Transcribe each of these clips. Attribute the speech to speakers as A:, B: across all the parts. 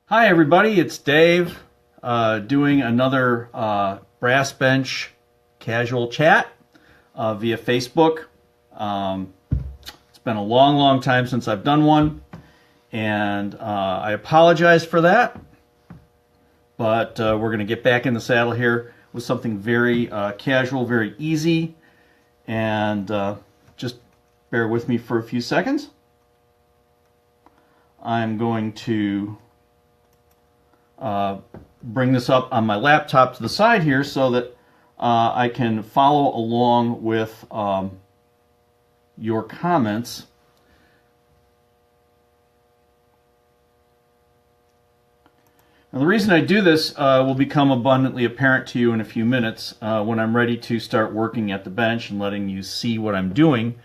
A: Hi everybody, it's Dave doing another brass bench casual chat via Facebook. It's been a long time since I've done one, and I apologize for that, but we're going to get back in the saddle here with something very casual, very easy, and just bear with me for a few seconds. I'm going to bring this up on my laptop to the side here so that I can follow along with your comments. Now, the reason I do this will become abundantly apparent to you in a few minutes when I'm ready to start working at the bench and letting you see what I'm doing.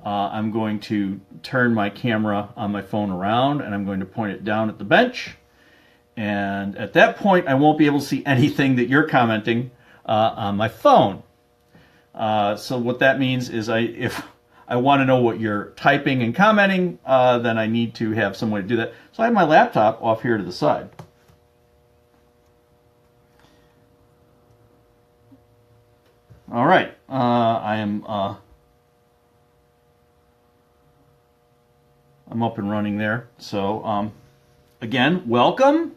A: I'm going to turn my camera on my phone around and I'm going to point it down at the bench. And at that point, I won't be able to see anything that you're commenting on my phone. So what that means is if I want to know what you're typing and commenting, then I need to have some way to do that. So I have my laptop off here to the side. All right, I'm up and running there. So again, welcome.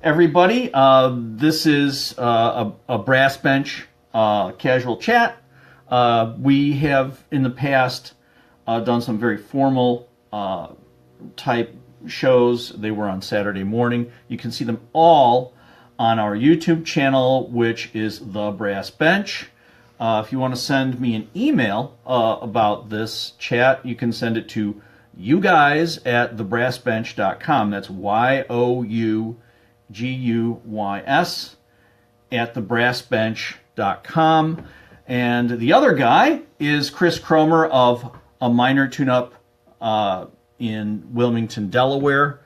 A: Everybody, this is a brass bench casual chat. We have in the past done some very formal type shows. They were on Saturday morning. You can see them all on our YouTube channel, which is The Brass Bench. If you want to send me an email about this chat, you can send it to you guys at thebrassbench.com. That's YOUGUYS at thebrassbench.com. And the other guy is Chris Cromer of A Minor Tune-Up in Wilmington, Delaware.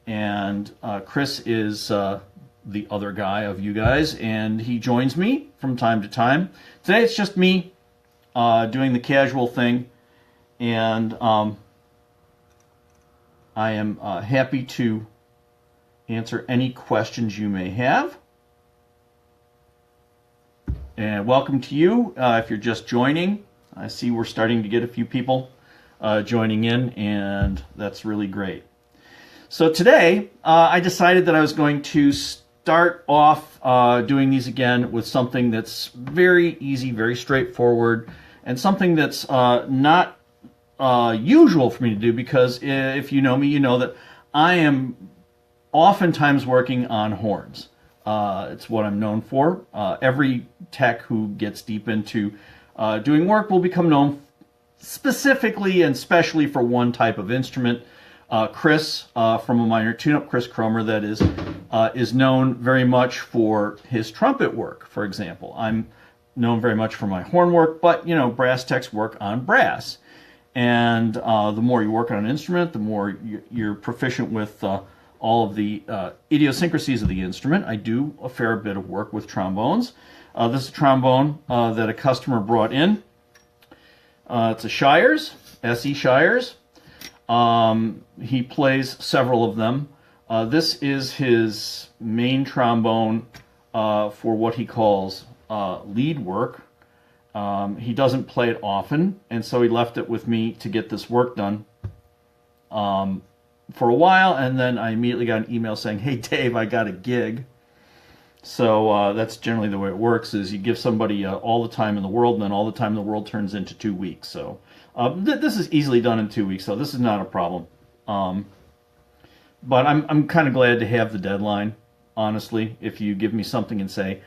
A: And Chris is the other guy of you guys, and he joins me from time to time. Today it's just me doing the casual thing, and I am happy to answer any questions you may have. And welcome to you if you're just joining. I see we're starting to get a few people joining in, and that's really great. So today I decided that I was going to start off doing these again with something that's very easy, very straightforward, and something that's not usual for me to do, because if you know me, you know that I am oftentimes working on horns. It's what I'm known for. Every tech who gets deep into doing work will become known specifically and specially for one type of instrument. Chris from A Minor Tune-Up, Chris Cromer, that is known very much for his trumpet work, for example. I'm known very much for my horn work, but, you know, brass techs work on brass. And the more you work on an instrument, the more you're proficient with all of the idiosyncrasies of the instrument. I do a fair bit of work with trombones. This is a trombone that a customer brought in. It's a Shires, SE Shires. He plays several of them. This is his main trombone for what he calls lead work. He doesn't play it often, and so he left it with me to get this work done for a while, and then I immediately got an email saying, "Hey Dave, I got a gig." So that's generally the way it works, is you give somebody all the time in the world, and then all the time in the world turns into 2 weeks. So this is easily done in 2 weeks, so this is not a problem. But I'm kind of glad to have the deadline, honestly. If you give me something and say,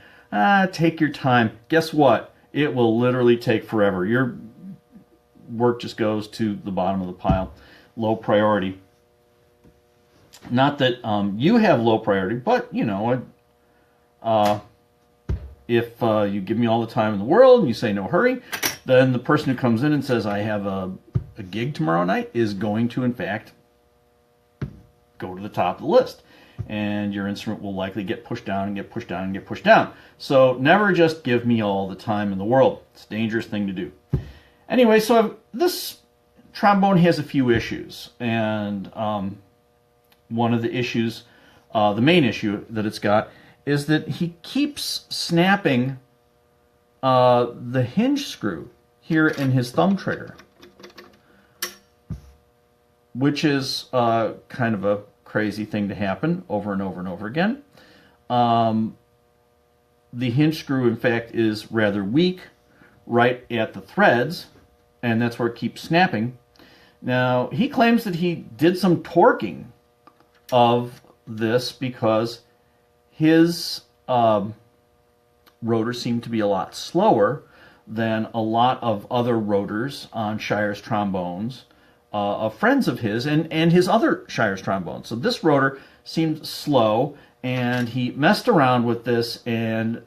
A: take your time, guess what? It will literally take forever. Your work just goes to the bottom of the pile. Low priority. Not that you have low priority, but, you know, if you give me all the time in the world and you say no hurry, then the person who comes in and says, I have a gig tomorrow night, is going to, in fact, go to the top of the list. And your instrument will likely get pushed down and get pushed down and get pushed down. So never just give me all the time in the world. It's a dangerous thing to do. Anyway, so this trombone has a few issues. And one of the issues the main issue that it's got is that he keeps snapping the hinge screw here in his thumb trigger, which is kind of a crazy thing to happen over and over and over again. The hinge screw, in fact, is rather weak right at the threads, and that's where it keeps snapping. Now, he claims that he did some torquing of this because his rotor seemed to be a lot slower than a lot of other rotors on Shires trombones of friends of his and his other Shires trombones. So this rotor seemed slow, and he messed around with this and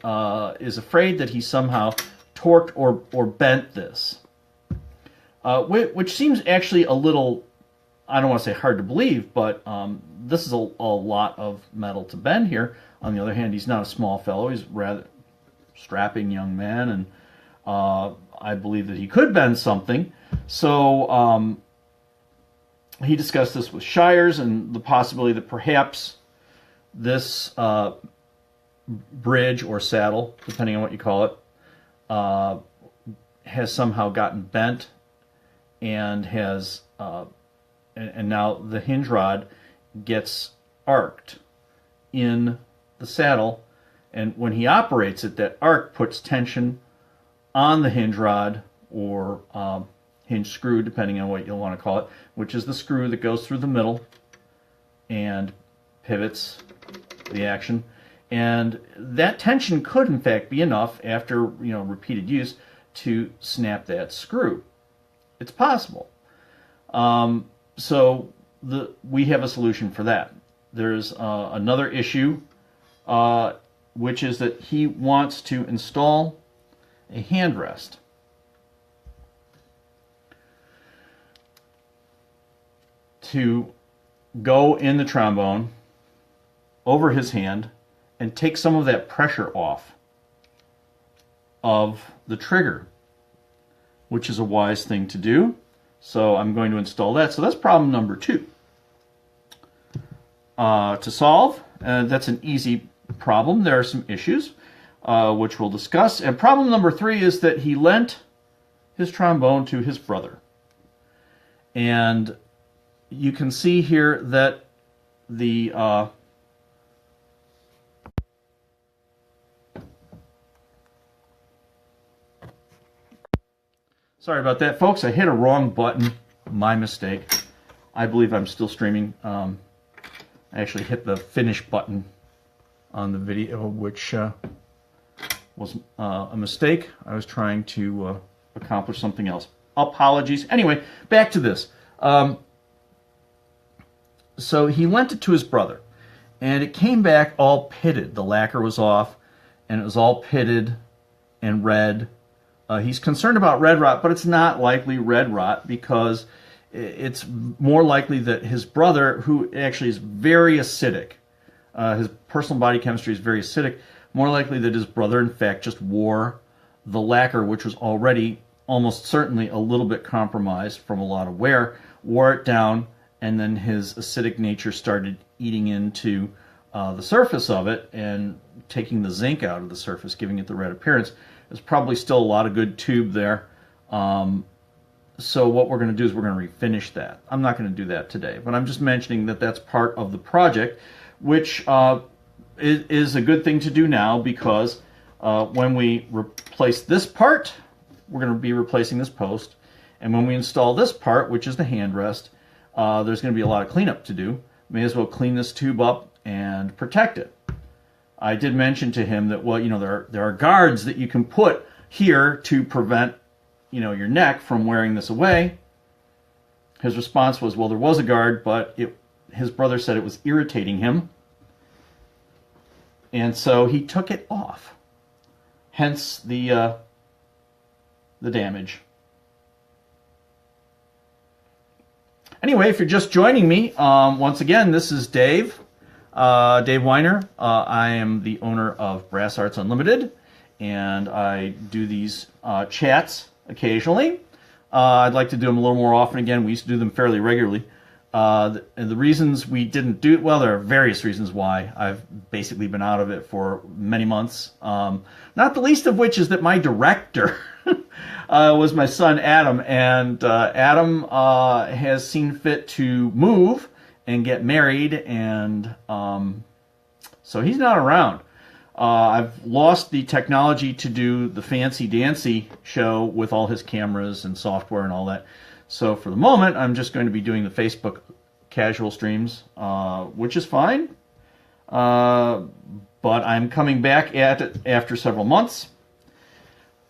A: is afraid that he somehow torqued or bent this, which seems actually a little, I don't want to say hard to believe, but this is a lot of metal to bend here. On the other hand, he's not a small fellow. He's a rather strapping young man, and I believe that he could bend something. So he discussed this with Shires and the possibility that perhaps this bridge or saddle, depending on what you call it, has somehow gotten bent and has and now the hinge rod gets arced in the saddle, and when he operates it, that arc puts tension on the hinge rod or hinge screw, depending on what you'll want to call it, which is the screw that goes through the middle and pivots the action. And that tension could, in fact, be enough after repeated use to snap that screw. It's possible. So we have a solution for that. There's another issue, which is that he wants to install a hand rest. To go in the trombone over his hand and take some of that pressure off of the trigger, which is a wise thing to do. So I'm going to install that. So that's problem number 2 to solve. That's an easy problem. There are some issues which we'll discuss. And problem number 3 is that he lent his trombone to his brother. And you can see here that the sorry about that, folks. I hit a wrong button. My mistake. I believe I'm still streaming. I actually hit the finish button on the video, which was a mistake. I was trying to accomplish something else. Apologies. Anyway, back to this. So he lent it to his brother, and it came back all pitted. The lacquer was off, and it was all pitted and red. He's concerned about red rot, but it's not likely red rot because it's more likely that his brother, who actually is very acidic, his personal body chemistry is very acidic, more likely that his brother, in fact, just wore the lacquer, which was already almost certainly a little bit compromised from a lot of wear, wore it down, and then his acidic nature started eating into the surface of it and taking the zinc out of the surface, giving it the red appearance. There's probably still a lot of good tube there. So what we're going to do is we're going to refinish that. I'm not going to do that today, but I'm just mentioning that that's part of the project, which is a good thing to do now because when we replace this part, we're going to be replacing this post. And when we install this part, which is the hand rest, there's going to be a lot of cleanup to do. May as well clean this tube up and protect it. I did mention to him that, well, there are guards that you can put here to prevent, your neck from wearing this away. His response was, well, there was a guard, but his brother said it was irritating him. And so he took it off. Hence the damage. Anyway, if you're just joining me, once again, this is Dave. Dave Weiner. I am the owner of Brass Arts Unlimited, and I do these chats occasionally. I'd like to do them a little more often again. We used to do them fairly regularly. And the reasons we didn't do it, well, there are various reasons why. I've basically been out of it for many months. Not the least of which is that my director was my son Adam, and Adam has seen fit to move and get married, and so he's not around. I've lost the technology to do the fancy dancy show with all his cameras and software and all that. So for the moment, I'm just going to be doing the Facebook casual streams, which is fine. But I'm coming back at it after several months.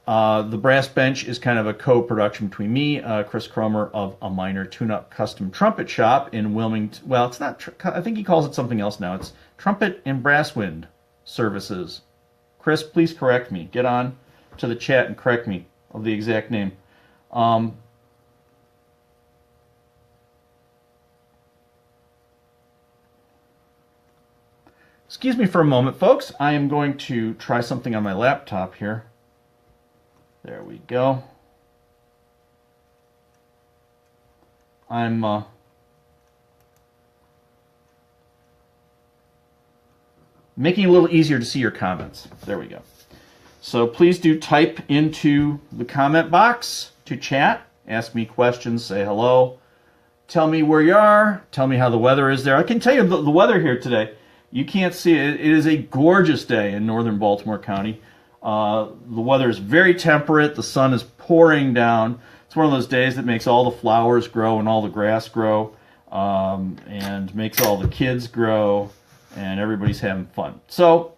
A: The Brass Bench is kind of a co-production between me, Chris Cromer of A Minor Tune-Up Custom Trumpet Shop in Wilmington. Well, it's not, I think he calls it something else now. It's Trumpet and Brass Wind Services. Chris, please correct me. Get on to the chat and correct me of the exact name. Excuse me for a moment, folks. I am going to try something on my laptop here. There we go. I'm making it a little easier to see your comments. There we go. So please do type into the comment box to chat. Ask me questions. Say hello. Tell me where you are. Tell me how the weather is there. I can tell you the weather here today. You can't see it. It is a gorgeous day in northern Baltimore County. The weather is very temperate. The sun is pouring down. It's one of those days that makes all the flowers grow and all the grass grow, and makes all the kids grow, and everybody's having fun. So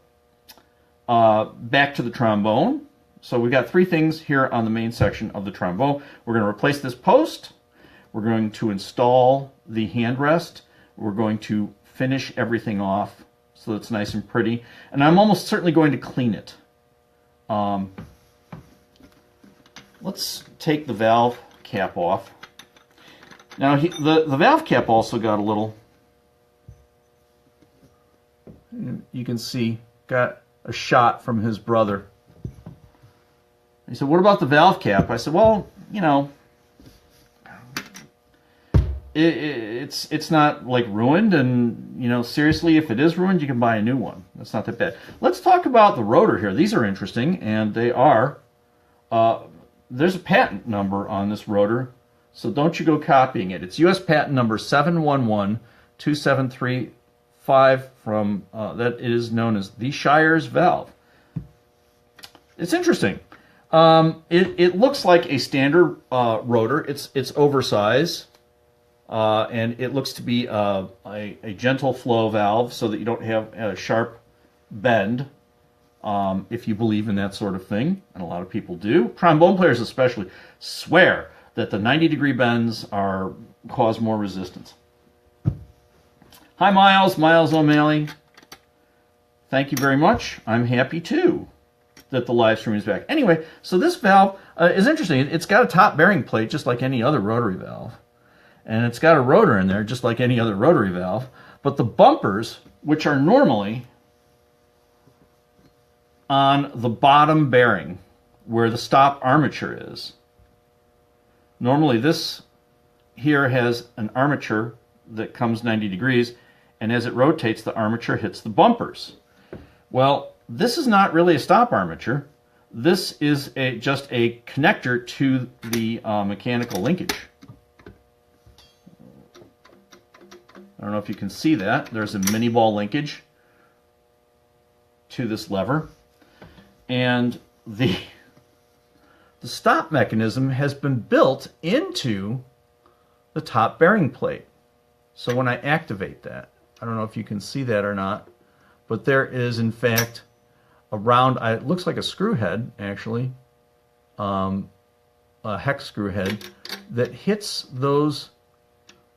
A: back to the trombone. So we've got three things here on the main section of the trombone. We're going to replace this post. We're going to install the handrest. We're going to finish everything off so it's nice and pretty. And I'm almost certainly going to clean it. Let's take the valve cap off. Now, the valve cap also got a little, you can see, got a shot from his brother. He said, what about the valve cap? I said, well, you know, it's not like ruined, and you know, seriously, if it is ruined, you can buy a new one. That's not that bad. Let's talk about the rotor here. These are interesting, and they are. There's a patent number on this rotor, so don't you go copying it. It's U.S. patent number 7112735 from that is known as the Shires valve. It's interesting. It looks like a standard rotor. It's oversized. And it looks to be a gentle flow valve so that you don't have a sharp bend, if you believe in that sort of thing, and a lot of people do. Trombone players especially swear that the 90-degree bends cause more resistance. Hi, Miles O'Malley. Thank you very much. I'm happy, too, that the live stream is back. Anyway, so this valve is interesting. It's got a top bearing plate just like any other rotary valve. And it's got a rotor in there, just like any other rotary valve. But the bumpers, which are normally on the bottom bearing, where the stop armature is, normally this here has an armature that comes 90 degrees, and as it rotates, the armature hits the bumpers. Well, this is not really a stop armature. This is just a connector to the mechanical linkage. I don't know if you can see that. There's a mini ball linkage to this lever. And the stop mechanism has been built into the top bearing plate. So when I activate that, I don't know if you can see that or not, but there is in fact a round, it looks like a screw head actually, a hex screw head that hits those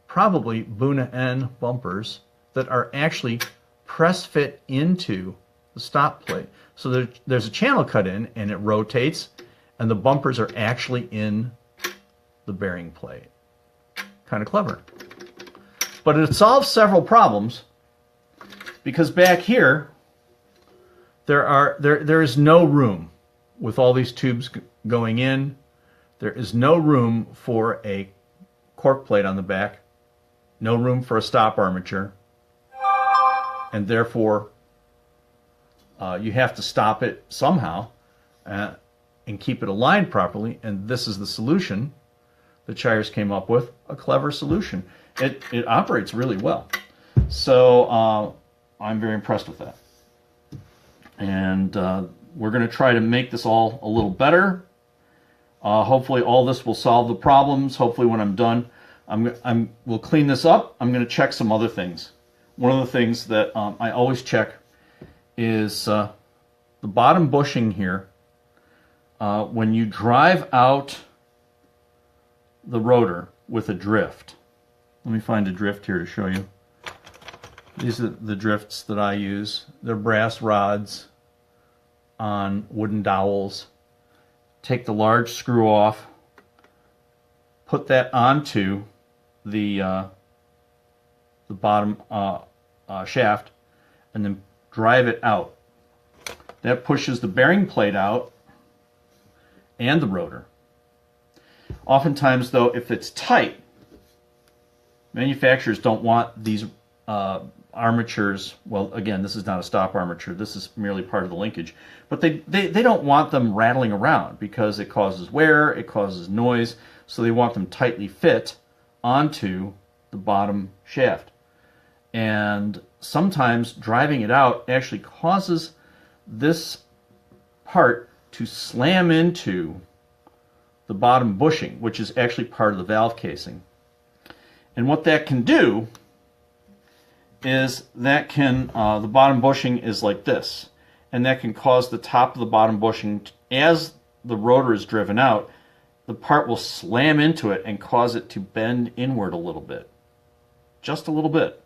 A: probably Buna N bumpers that are actually press fit into the stop plate. So there's a channel cut in, and it rotates, and the bumpers are actually in the bearing plate. Kind of clever. But it solves several problems, because back here there is no room with all these tubes going in. There is no room for a cork plate on the back no room for a stop armature, and therefore you have to stop it somehow and keep it aligned properly. And this is the solution that Shires came up with, a clever solution. It operates really well. So I'm very impressed with that. And we're going to try to make this all a little better. Hopefully all this will solve the problems. Hopefully when I'm done, we'll clean this up. I'm going to check some other things. One of the things that I always check is the bottom bushing here. When you drive out the rotor with a drift, let me find a drift here to show you. These are the drifts that I use. They're brass rods on wooden dowels. Take the large screw off, put that onto the bottom shaft, and then drive it out. That pushes the bearing plate out and the rotor. Oftentimes, though, if it's tight, manufacturers don't want these armatures. Well, again, this is not a stop armature. This is merely part of the linkage. But they don't want them rattling around because it causes wear, it causes noise. So they want them tightly fit onto the bottom shaft. And sometimes driving it out actually causes this part to slam into the bottom bushing, which is actually part of the valve casing. And what that can do is that can, the bottom bushing is like this, and that can cause the top of the bottom bushing, as the rotor is driven out, the part will slam into it and cause it to bend inward a little bit. Just a little bit.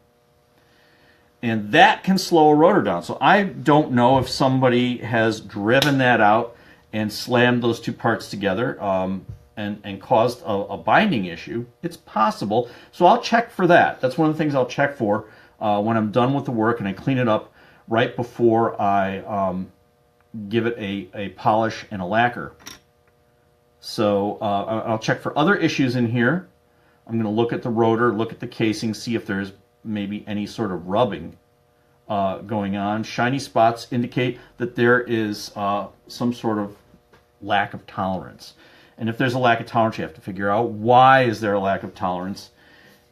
A: And that can slow a rotor down. So I don't know if somebody has driven that out and slammed those two parts together and caused a binding issue. It's possible. So I'll check for that. That's one of the things I'll check for when I'm done with the work, and I clean it up right before I give it a polish and a lacquer. So I'll check for other issues in here. I'm going to look at the rotor, look at the casing, see if there's maybe any sort of rubbing going on. Shiny spots indicate that there is some sort of lack of tolerance. And if there's a lack of tolerance, you have to figure out why is there a lack of tolerance,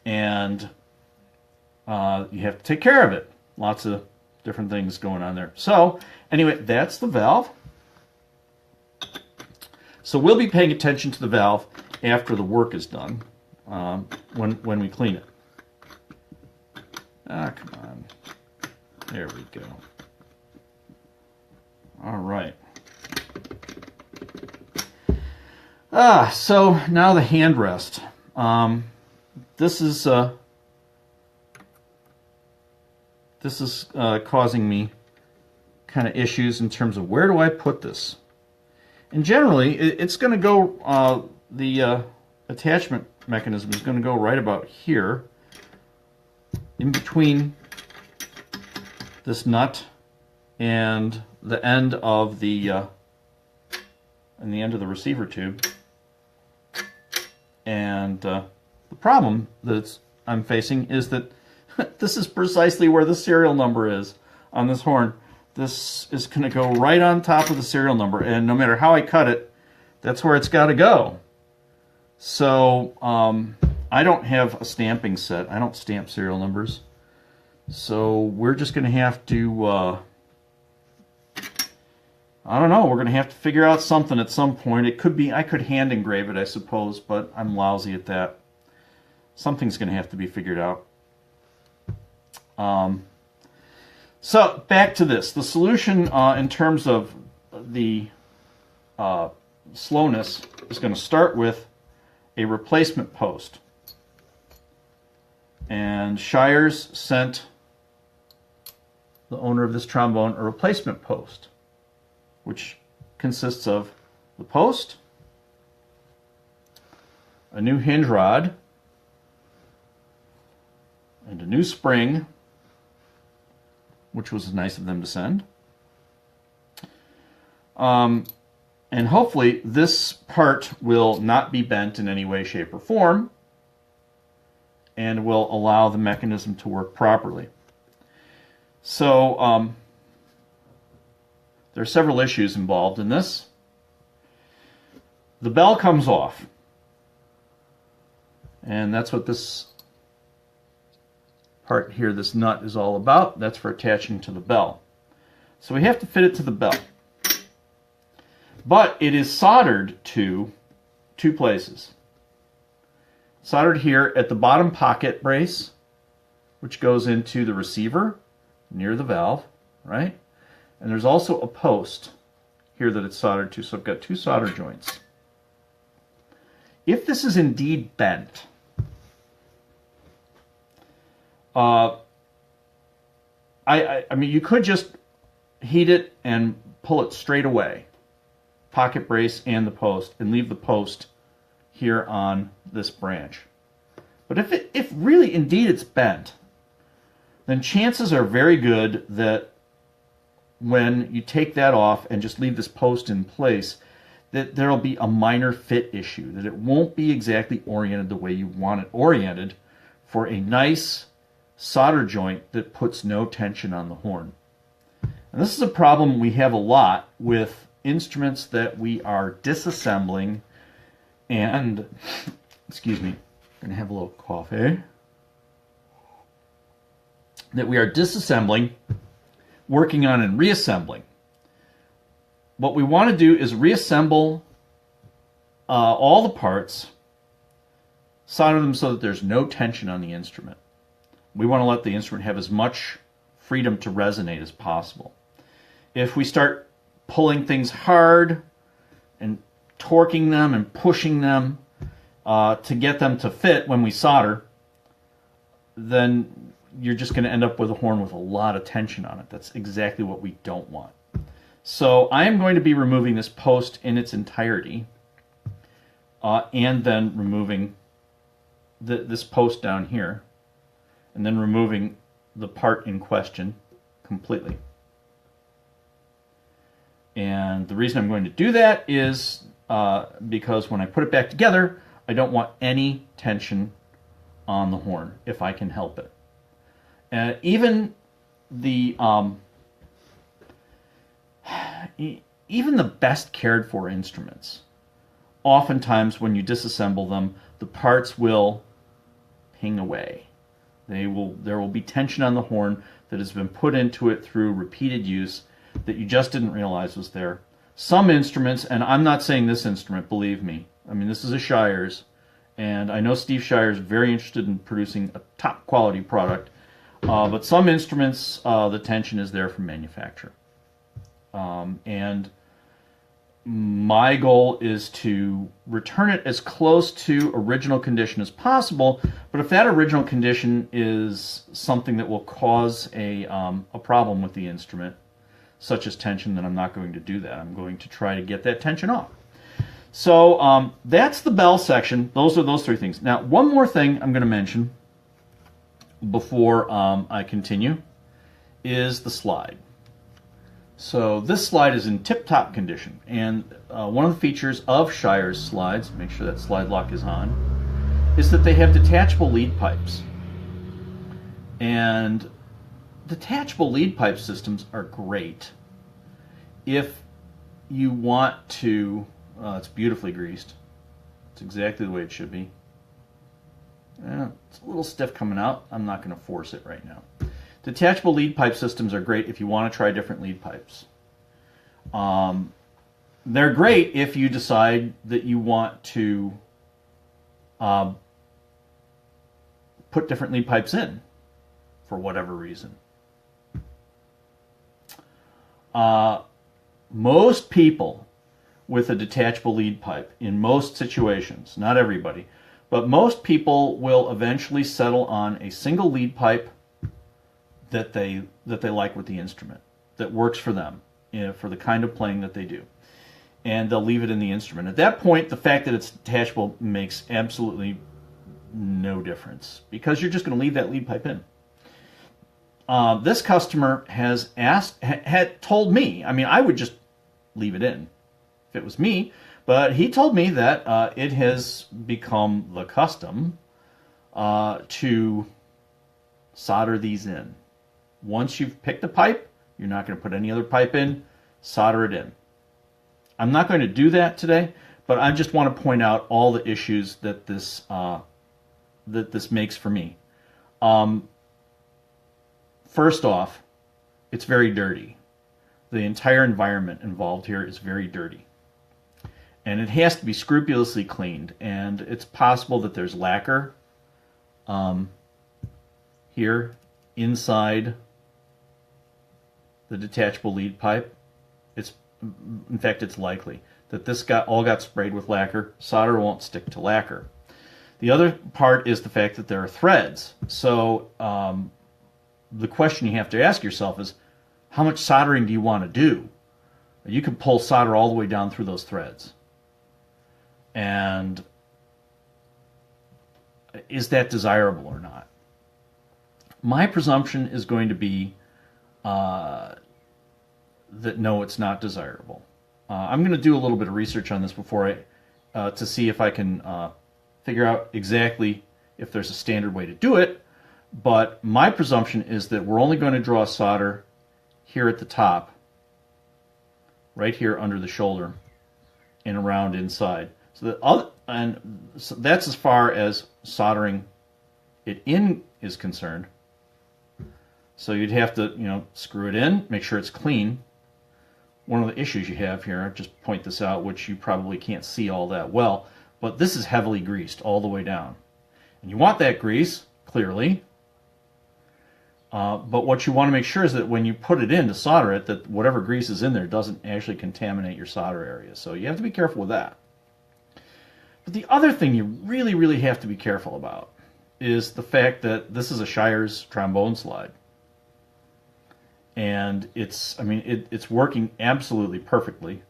A: and you have to take care of it. Lots of different things going on there. So anyway, that's the valve. So we'll be paying attention to the valve after the work is done, when we clean it. Ah, come on. There we go. All right. So now the handrest. This is causing me kind of issues in terms of where do I put this. And generally, it's going to go, the attachment mechanism is going to go right about here, in between this nut and the end of the receiver tube. And the problem that I'm facing is that this is precisely where the serial number is on this horn. This is going to go right on top of the serial number, and no matter how I cut it, that's where it's got to go. So I don't have a stamping set. I don't stamp serial numbers. So we're just going to have to, I don't know, we're going to have to figure out something at some point. It could be, I could hand engrave it, I suppose, but I'm lousy at that. Something's going to have to be figured out. So back to this. The solution in terms of the slowness is going to start with a replacement post. And Shires sent the owner of this trombone a replacement post, which consists of the post, a new hinge rod, and a new spring, which was nice of them to send. And hopefully this part will not be bent in any way, shape, or form. and will allow the mechanism to work properly. So there are several issues involved in this. The bell comes off, and that's what this part here, this nut, is all about. That's for attaching to the bell. So we have to fit it to the bell. But it is soldered to two places. Soldered here at the bottom pocket brace, which goes into the receiver near the valve, right? And there's also a post here that it's soldered to, so I've got two solder joints. If this is indeed bent, I mean, you could just heat it and pull it straight away, pocket brace and the post, and leave the post here on this branch. But if really indeed it's bent, then chances are very good that when you take that off and just leave this post in place, that there'll be a minor fit issue, that it won't be exactly oriented the way you want it oriented for a nice solder joint that puts no tension on the horn. And this is a problem we have a lot with instruments that we are disassembling and, excuse me, I'm going to have a little coffee, that we are disassembling, working on, and reassembling. What we want to do is reassemble all the parts, solder them so that there's no tension on the instrument. We want to let the instrument have as much freedom to resonate as possible. If we start pulling things hard and torquing them and pushing them to get them to fit when we solder, then you're just going to end up with a horn with a lot of tension on it. That's exactly what we don't want. So I am going to be removing this post in its entirety and then removing this post down here, and then removing the part in question completely. And the reason I'm going to do that is because when I put it back together, I don't want any tension on the horn if I can help it. Even the best cared for instruments, oftentimes when you disassemble them, the parts will ping away. There will be tension on the horn that has been put into it through repeated use that you just didn't realize was there. Some instruments, and I'm not saying this instrument, believe me, I mean, this is a Shires, and I know Steve Shires is very interested in producing a top quality product, but some instruments, the tension is there from manufacturer. And my goal is to return it as close to original condition as possible, but if that original condition is something that will cause a problem with the instrument, such as tension, then I'm not going to do that. I'm going to try to get that tension off. So that's the bell section. Those are those three things. Now, one more thing I'm going to mention before I continue is the slide. So this slide is in tip-top condition, and one of the features of Shires slides, make sure that slide lock is on, is that they have detachable lead pipes. And detachable lead pipe systems are great if you want to, it's beautifully greased. It's exactly the way it should be. It's a little stiff coming out. I'm not going to force it right now. Detachable lead pipe systems are great if you want to try different lead pipes. They're great if you decide that you want to put different lead pipes in for whatever reason. Most people with a detachable lead pipe, in most situations, not everybody, but most people will eventually settle on a single lead pipe that they like with the instrument, that works for them, for the kind of playing that they do. And they'll leave it in the instrument. At that point, the fact that it's detachable makes absolutely no difference, because you're just going to leave that lead pipe in. This customer had told me, I mean, I would just leave it in if it was me, but he told me that it has become the custom to solder these in. Once you've picked a pipe, you're not going to put any other pipe in, solder it in. I'm not going to do that today, but I just want to point out all the issues that this makes for me. First off, it's very dirty. The entire environment involved here is very dirty. And it has to be scrupulously cleaned. And it's possible that there's lacquer here inside the detachable lead pipe. In fact, it's likely that this all got sprayed with lacquer. Solder won't stick to lacquer. The other part is the fact that there are threads. So the question you have to ask yourself is, how much soldering do you want to do? You can pull solder all the way down through those threads. And is that desirable or not? My presumption is going to be that no, it's not desirable. I'm going to do a little bit of research on this before to see if I can figure out exactly if there's a standard way to do it. But my presumption is that we're only going to draw solder here at the top, right here under the shoulder, and around inside. So that's as far as soldering it in is concerned. So you'd have to, screw it in, make sure it's clean. One of the issues you have here, I'll just point this out, which you probably can't see all that well, but this is heavily greased all the way down. And you want that grease, clearly. But what you want to make sure is that when you put it in to solder it, that whatever grease is in there doesn't actually contaminate your solder area. So you have to be careful with that. But the other thing you really, really have to be careful about is the fact that this is a Shires trombone slide. And it's working absolutely perfectly.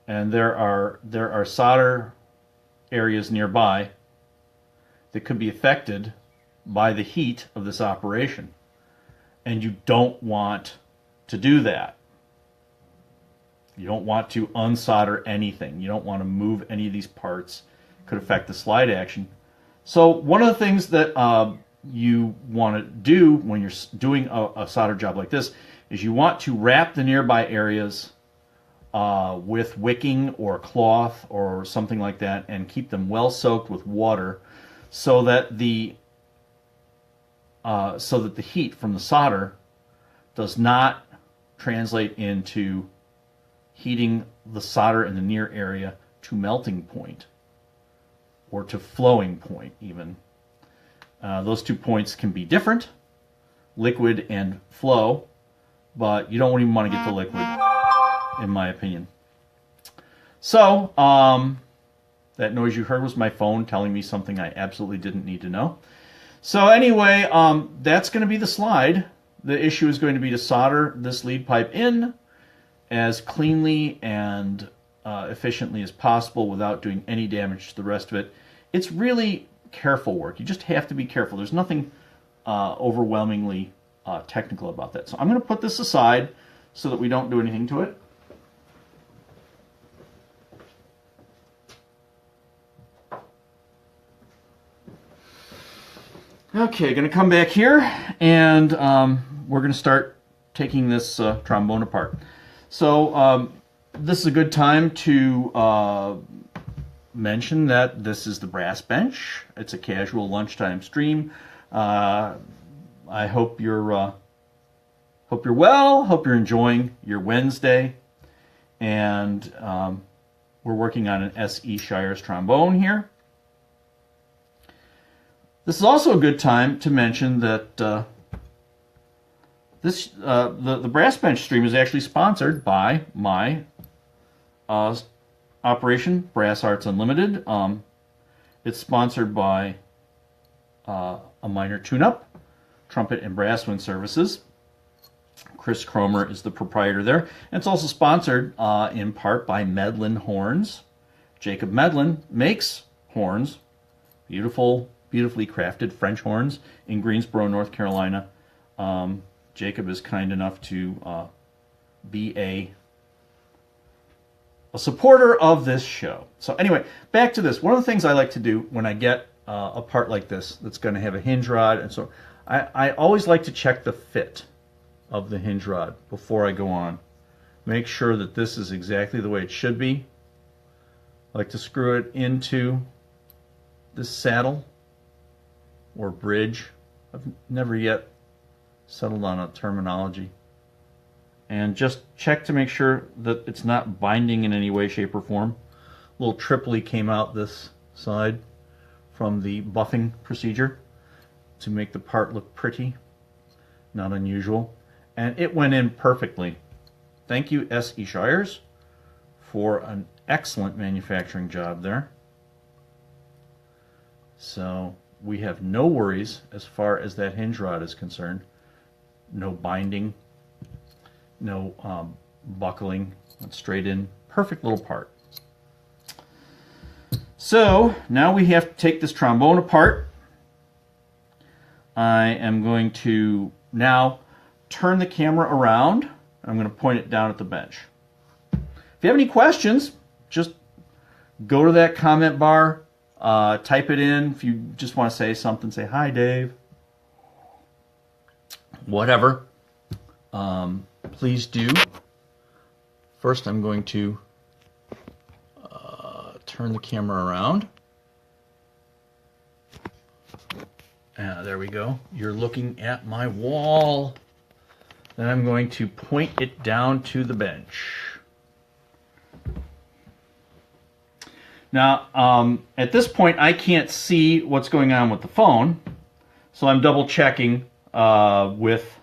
A: And there are solder areas nearby that could be affected by the heat of this operation. And you don't want to do that. You don't want to unsolder anything. You don't want to move any of these parts. It could affect the slide action. So one of the things that you want to do when you're doing a solder job like this is you want to wrap the nearby areas with wicking or cloth or something like that and keep them well soaked with water so that the heat from the solder does not translate into heating the solder in the near area to melting point or to flowing point even. Those 2 points can be different, liquid and flow, but you don't even want to get to liquid, in my opinion. So, that noise you heard was my phone telling me something I absolutely didn't need to know. So anyway, that's going to be the slide. The issue is going to be to solder this lead pipe in as cleanly and efficiently as possible without doing any damage to the rest of it. It's really careful work. You just have to be careful. There's nothing overwhelmingly technical about that. So I'm going to put this aside so that we don't do anything to it. Okay, going to come back here and we're going to start taking this trombone apart. So this is a good time to mention that this is the brass bench. It's a casual lunchtime stream. I hope you're well. Hope you're enjoying your Wednesday, and we're working on an SE Shires trombone here. This is also a good time to mention that the brass bench stream is actually sponsored by my operation, Brass Arts Unlimited. It's sponsored by a minor tune-up, trumpet and brass wind services. Chris Cromer is the proprietor there. And it's also sponsored in part by Medlin Horns. Jacob Medlin makes horns, beautifully crafted French horns in Greensboro, North Carolina. Jacob is kind enough to be a supporter of this show. So anyway, back to this. One of the things I like to do when I get a part like this that's going to have a hinge rod, and so I always like to check the fit of the hinge rod before I go on. Make sure that this is exactly the way it should be. I like to screw it into this saddle or bridge. I've never yet settled on a terminology. And just check to make sure that it's not binding in any way, shape, or form. A little triply came out this side from the buffing procedure to make the part look pretty, not unusual. And it went in perfectly. Thank you, S.E. Shires, for an excellent manufacturing job there. So we have no worries as far as that hinge rod is concerned. No binding, no buckling, went straight in. Perfect little part. So now we have to take this trombone apart. I am going to now turn the camera around. I'm going to point it down at the bench. If you have any questions, just go to that comment bar, type it in. If you just want to say something, say, "Hi, Dave." Whatever. Please do. First, I'm going to turn the camera around. There we go. You're looking at my wall. Then I'm going to point it down to the bench. Now, at this point, I can't see what's going on with the phone, so I'm double checking with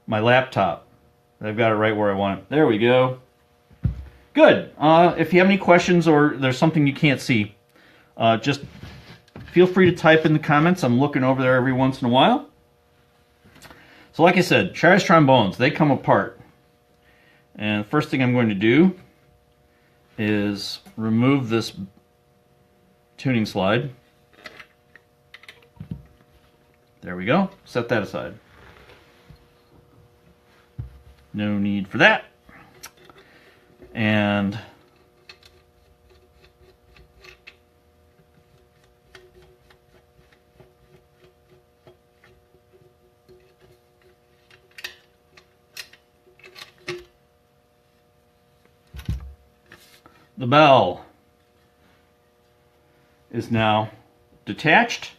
A: my laptop. I've got it right where I want it. There we go. Good. If you have any questions or there's something you can't see, just feel free to type in the comments. I'm looking over there every once in a while. So like I said, Shires trombones, they come apart. And the first thing I'm going to do is remove this tuning slide. There we go. Set that aside. No need for that. And the bell is now detached.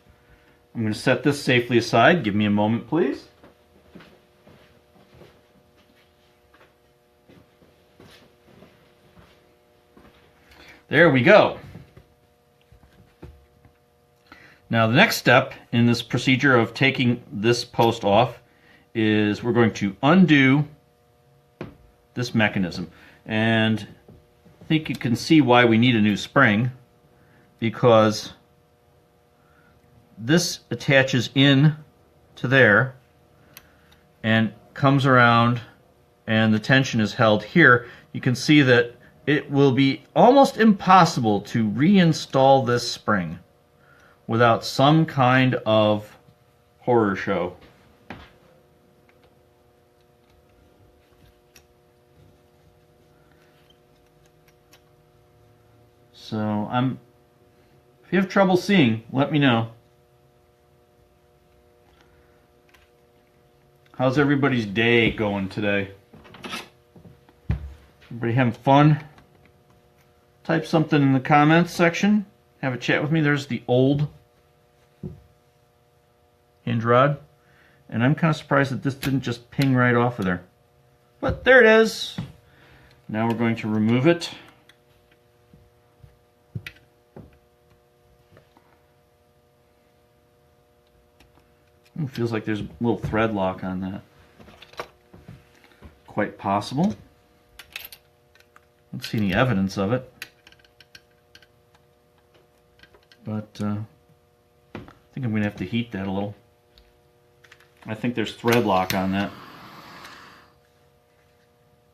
A: I'm going to set this safely aside. Give me a moment, please. There we go. Now the next step in this procedure of taking this post off is we're going to undo this mechanism. And I think you can see why we need a new spring, because this attaches in to there and comes around, and the tension is held here. You can see that it will be almost impossible to reinstall this spring without some kind of horror show. So if you have trouble seeing, let me know. How's everybody's day going today? Everybody having fun? Type something in the comments section. Have a chat with me. There's the old hinge rod. And I'm kind of surprised that this didn't just ping right off of there. But there it is. Now we're going to remove it. It feels like there's a little thread lock on that. Quite possible. Don't see any evidence of it. But I think I'm going to have to heat that a little. I think there's thread lock on that.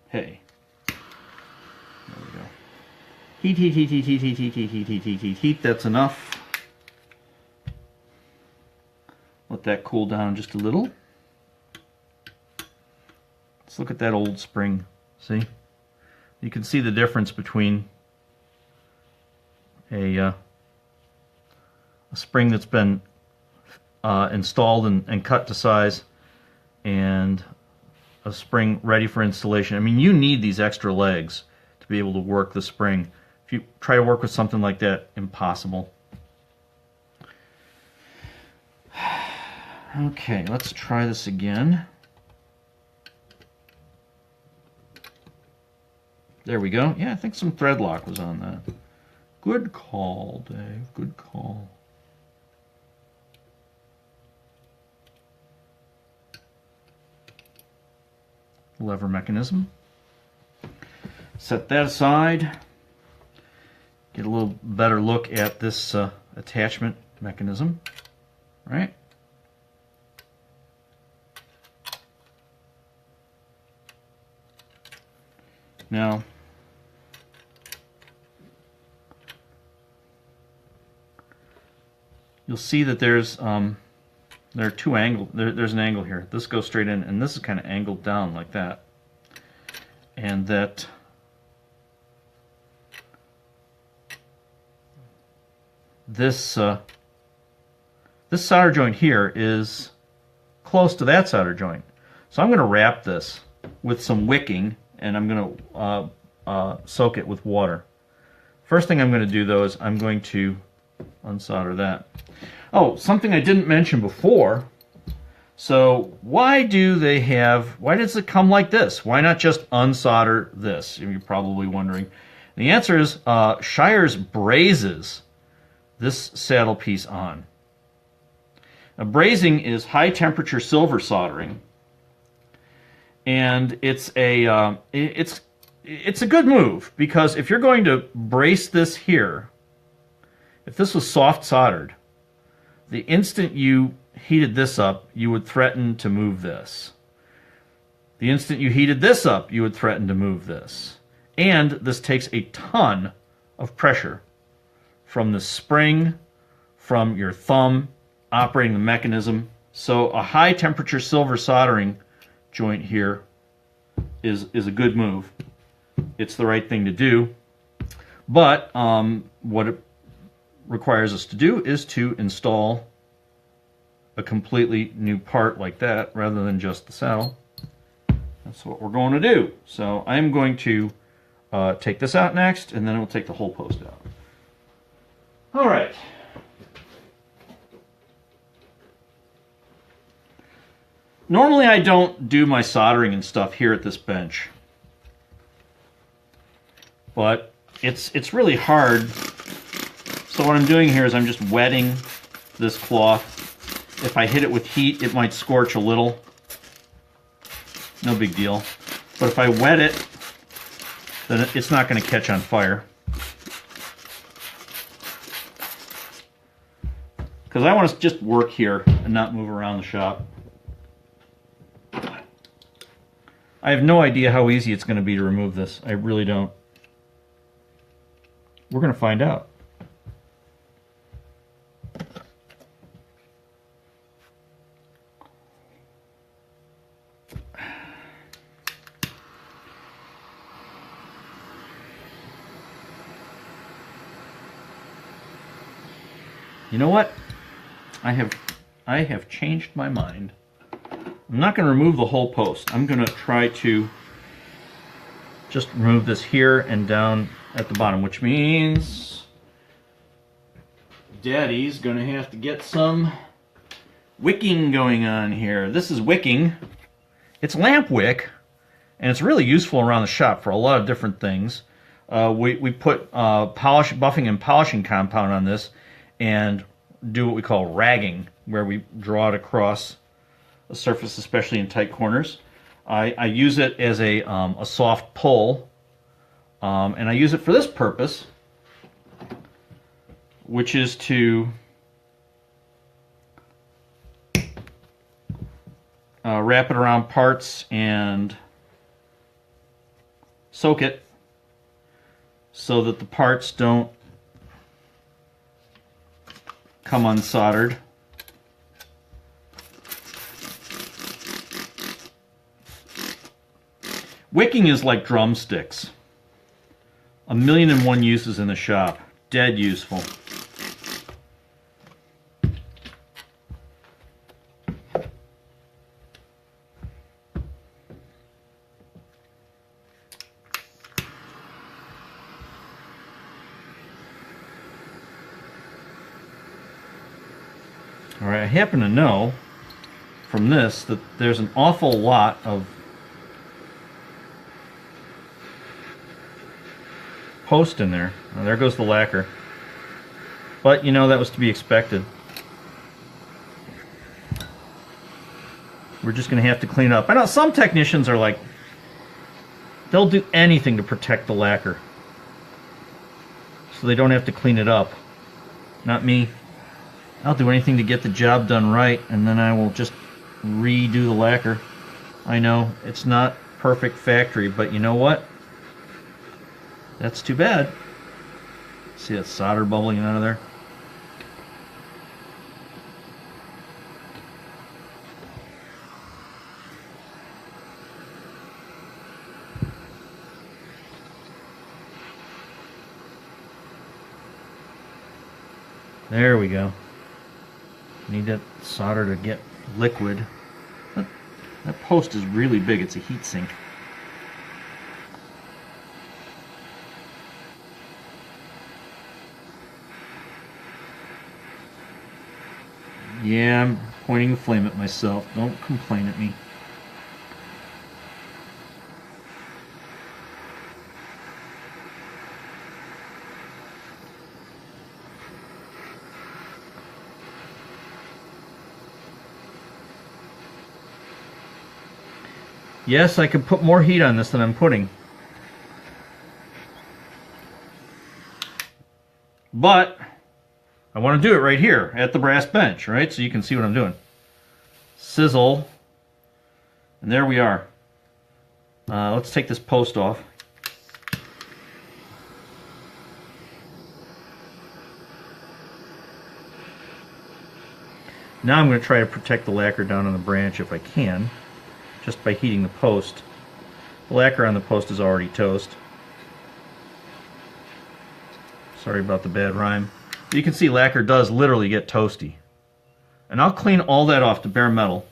A: Hey. There we go. Heat, heat, heat, heat, heat, heat, heat, heat, heat, heat, heat, heat, heat. That's enough. Let that cool down just a little. Let's look at that old spring. See? You can see the difference between a a spring that's been installed and cut to size, and a spring ready for installation. I mean, you need these extra legs to be able to work the spring. If you try to work with something like that, impossible. Okay, let's try this again. There we go. Yeah, I think some thread lock was on that. Good call, Dave. Good call. Lever mechanism. Set that aside. Get a little better look at this attachment mechanism. Right? Now, you'll see that there's there are two angles. There's an angle here. This goes straight in, and this is kind of angled down like that. And that this this solder joint here is close to that solder joint. So I'm going to wrap this with some wicking, and I'm going to soak it with water. First thing I'm going to do, though, is I'm going to unsolder that. Oh, something I didn't mention before. So why does it come like this? Why not just unsolder this? You're probably wondering. The answer is Shires brazes this saddle piece on. Now, brazing is high temperature silver soldering, and it's a good move, because if you're going to brace this here, if this was soft soldered, the instant you heated this up, you would threaten to move this. The instant you heated this up, you would threaten to move this. And this takes a ton of pressure from the spring, from your thumb operating the mechanism. So a high temperature silver soldering joint here is a good move. It's the right thing to do. But what it requires us to do is to install a completely new part like that rather than just the saddle. That's what we're going to do. So I'm going to take this out next, and then we'll take the whole post out. All right. Normally I don't do my soldering and stuff here at this bench, but it's really hard. So what I'm doing here is I'm just wetting this cloth. If I hit it with heat, it might scorch a little. No big deal. But if I wet it, then it's not going to catch on fire. Because I want to just work here and not move around the shop. I have no idea how easy it's going to be to remove this. I really don't. We're going to find out. You know what? I have changed my mind. I'm not going to remove the whole post. I'm going to try to just remove this here and down at the bottom, which means Daddy's going to have to get some wicking going on here. This is wicking. It's lamp wick, and it's really useful around the shop for a lot of different things. We put buffing and polishing compound on this and do what we call ragging, where we draw it across a surface, especially in tight corners. I use it as a soft pull, and I use it for this purpose, which is to wrap it around parts and soak it so that the parts don't come unsoldered. Wicking is like drumsticks. 1,000,001 uses in the shop. Dead useful. All right, I happen to know from this that there's an awful lot of post in there. Oh, there goes the lacquer. But, you know, that was to be expected. We're just going to have to clean up. I know some technicians are like, they'll do anything to protect the lacquer so they don't have to clean it up. Not me. I'll do anything to get the job done right, and then I will just redo the lacquer. I know it's not perfect factory, but you know what? That's too bad. See that solder bubbling out of there? There we go. Need that solder to get liquid. That post is really big. It's a heat sink. Yeah, I'm pointing the flame at myself. Don't complain at me. Yes, I could put more heat on this than I'm putting. But I want to do it right here at the brass bench, right? So you can see what I'm doing. Sizzle. And there we are. Let's take this post off. Now I'm going to try to protect the lacquer down on the branch if I can, just by heating the post. The lacquer on the post is already toast. Sorry about the bad rhyme. You can see lacquer does literally get toasty. And I'll clean all that off to bare metal.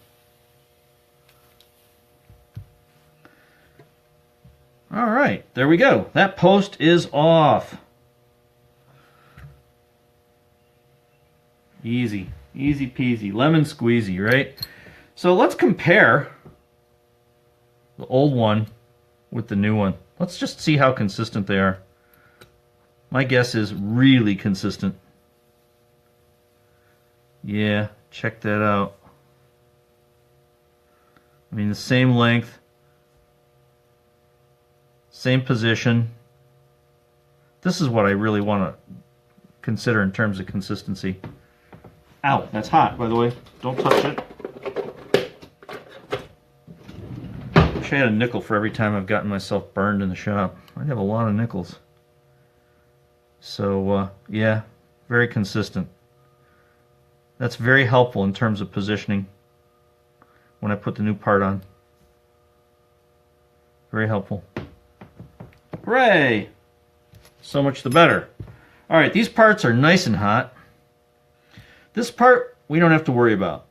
A: Alright, there we go. That post is off. Easy. Easy peasy. Lemon squeezy, right? So let's compare the old one with the new one. Let's just see how consistent they are. My guess is really consistent. Yeah, check that out. I mean, the same length, same position. This is what I really want to consider in terms of consistency. Ow, that's hot, by the way. Don't touch it. Wish I had a nickel for every time I've gotten myself burned in the shop. I have a lot of nickels. So, yeah, very consistent. That's very helpful in terms of positioning when I put the new part on. Very helpful. Hooray! So much the better. Alright, these parts are nice and hot. This part we don't have to worry about.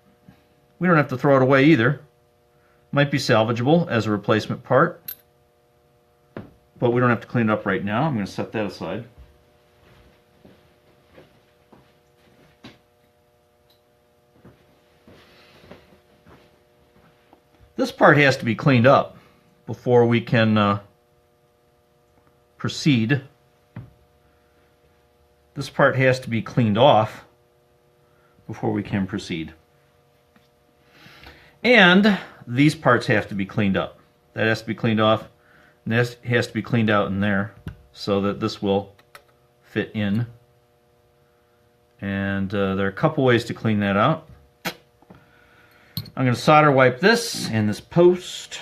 A: We don't have to throw it away either. Might be salvageable as a replacement part, but we don't have to clean it up right now. I'm going to set that aside. This part has to be cleaned up before we can proceed. This part has to be cleaned off before we can proceed. And these parts have to be cleaned up. That has to be cleaned off, and that has to be cleaned out in there so that this will fit in. And there are a couple ways to clean that out. I'm going to solder wipe this and this post.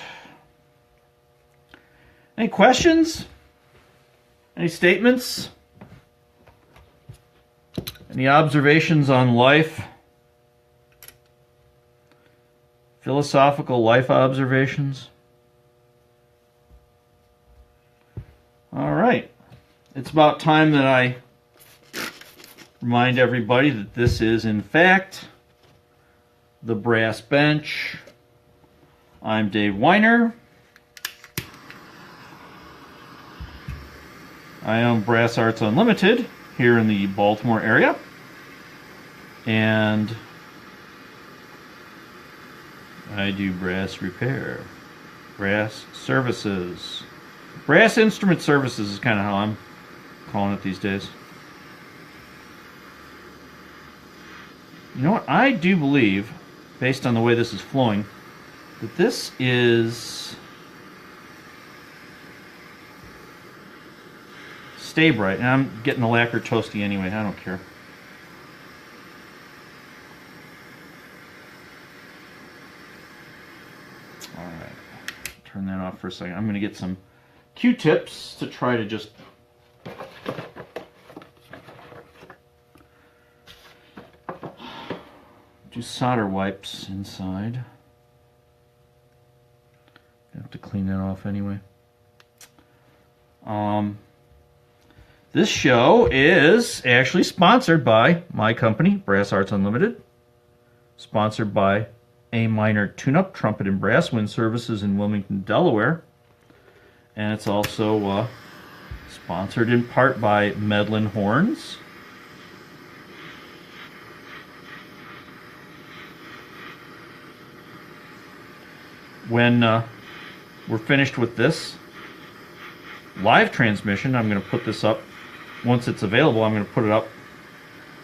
A: Any questions? Any statements? Any observations on life? Philosophical life observations? All right. It's about time that I remind everybody that this is, in fact, the brass bench. I'm Dave Weiner. I own Brass Arts Unlimited here in the Baltimore area. And I do brass repair. Brass services. Brass instrument services is kind of how I'm calling it these days. You know what? I do believe, based on the way this is flowing, that this is Stay Bright. And I'm getting the lacquer toasty anyway. I don't care. Alright. Turn that off for a second. I'm going to get some Q-tips to try to just do solder wipes inside. I have to clean that off anyway. This show is actually sponsored by my company, Brass Arts Unlimited. Sponsored by A Minor Tune-Up Trumpet and Brass Wind Services in Wilmington, Delaware. And it's also sponsored in part by Medlin Horns. When we're finished with this live transmission, I'm going to put this up. Once it's available, I'm going to put it up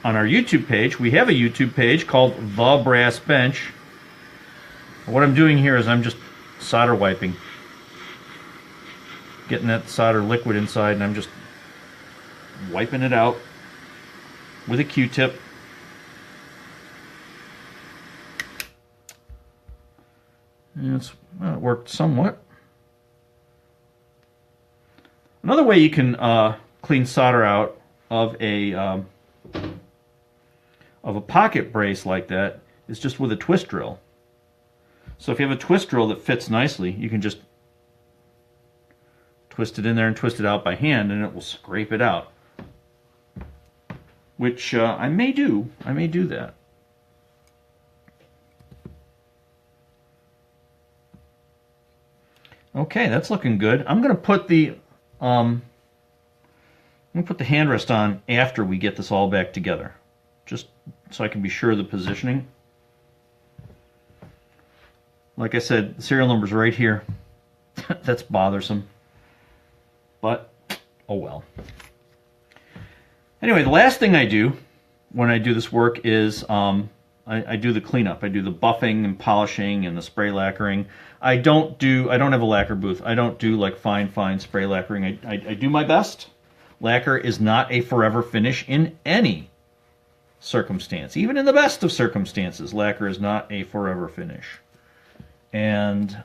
A: on our YouTube page. We have a YouTube page called The Brass Bench. What I'm doing here is I'm just solder wiping. Getting that solder liquid inside, and I'm just wiping it out with a Q-tip. And well, it worked somewhat. Another way you can clean solder out of a pocket brace like that is just with a twist drill. So if you have a twist drill that fits nicely, you can just twist it in there and twist it out by hand, and it will scrape it out. Which I may do. I may do that. Okay, that's looking good. I'm going to put the handrest on after we get this all back together, just so I can be sure of the positioning. Like I said, the serial number's right here. That's bothersome, but oh well. Anyway, the last thing I do when I do this work is I do the cleanup. I do the buffing and polishing and the spray lacquering. I don't have a lacquer booth. I don't do like fine spray lacquering. I do my best. Lacquer is not a forever finish in any circumstance. Even in the best of circumstances, lacquer is not a forever finish. And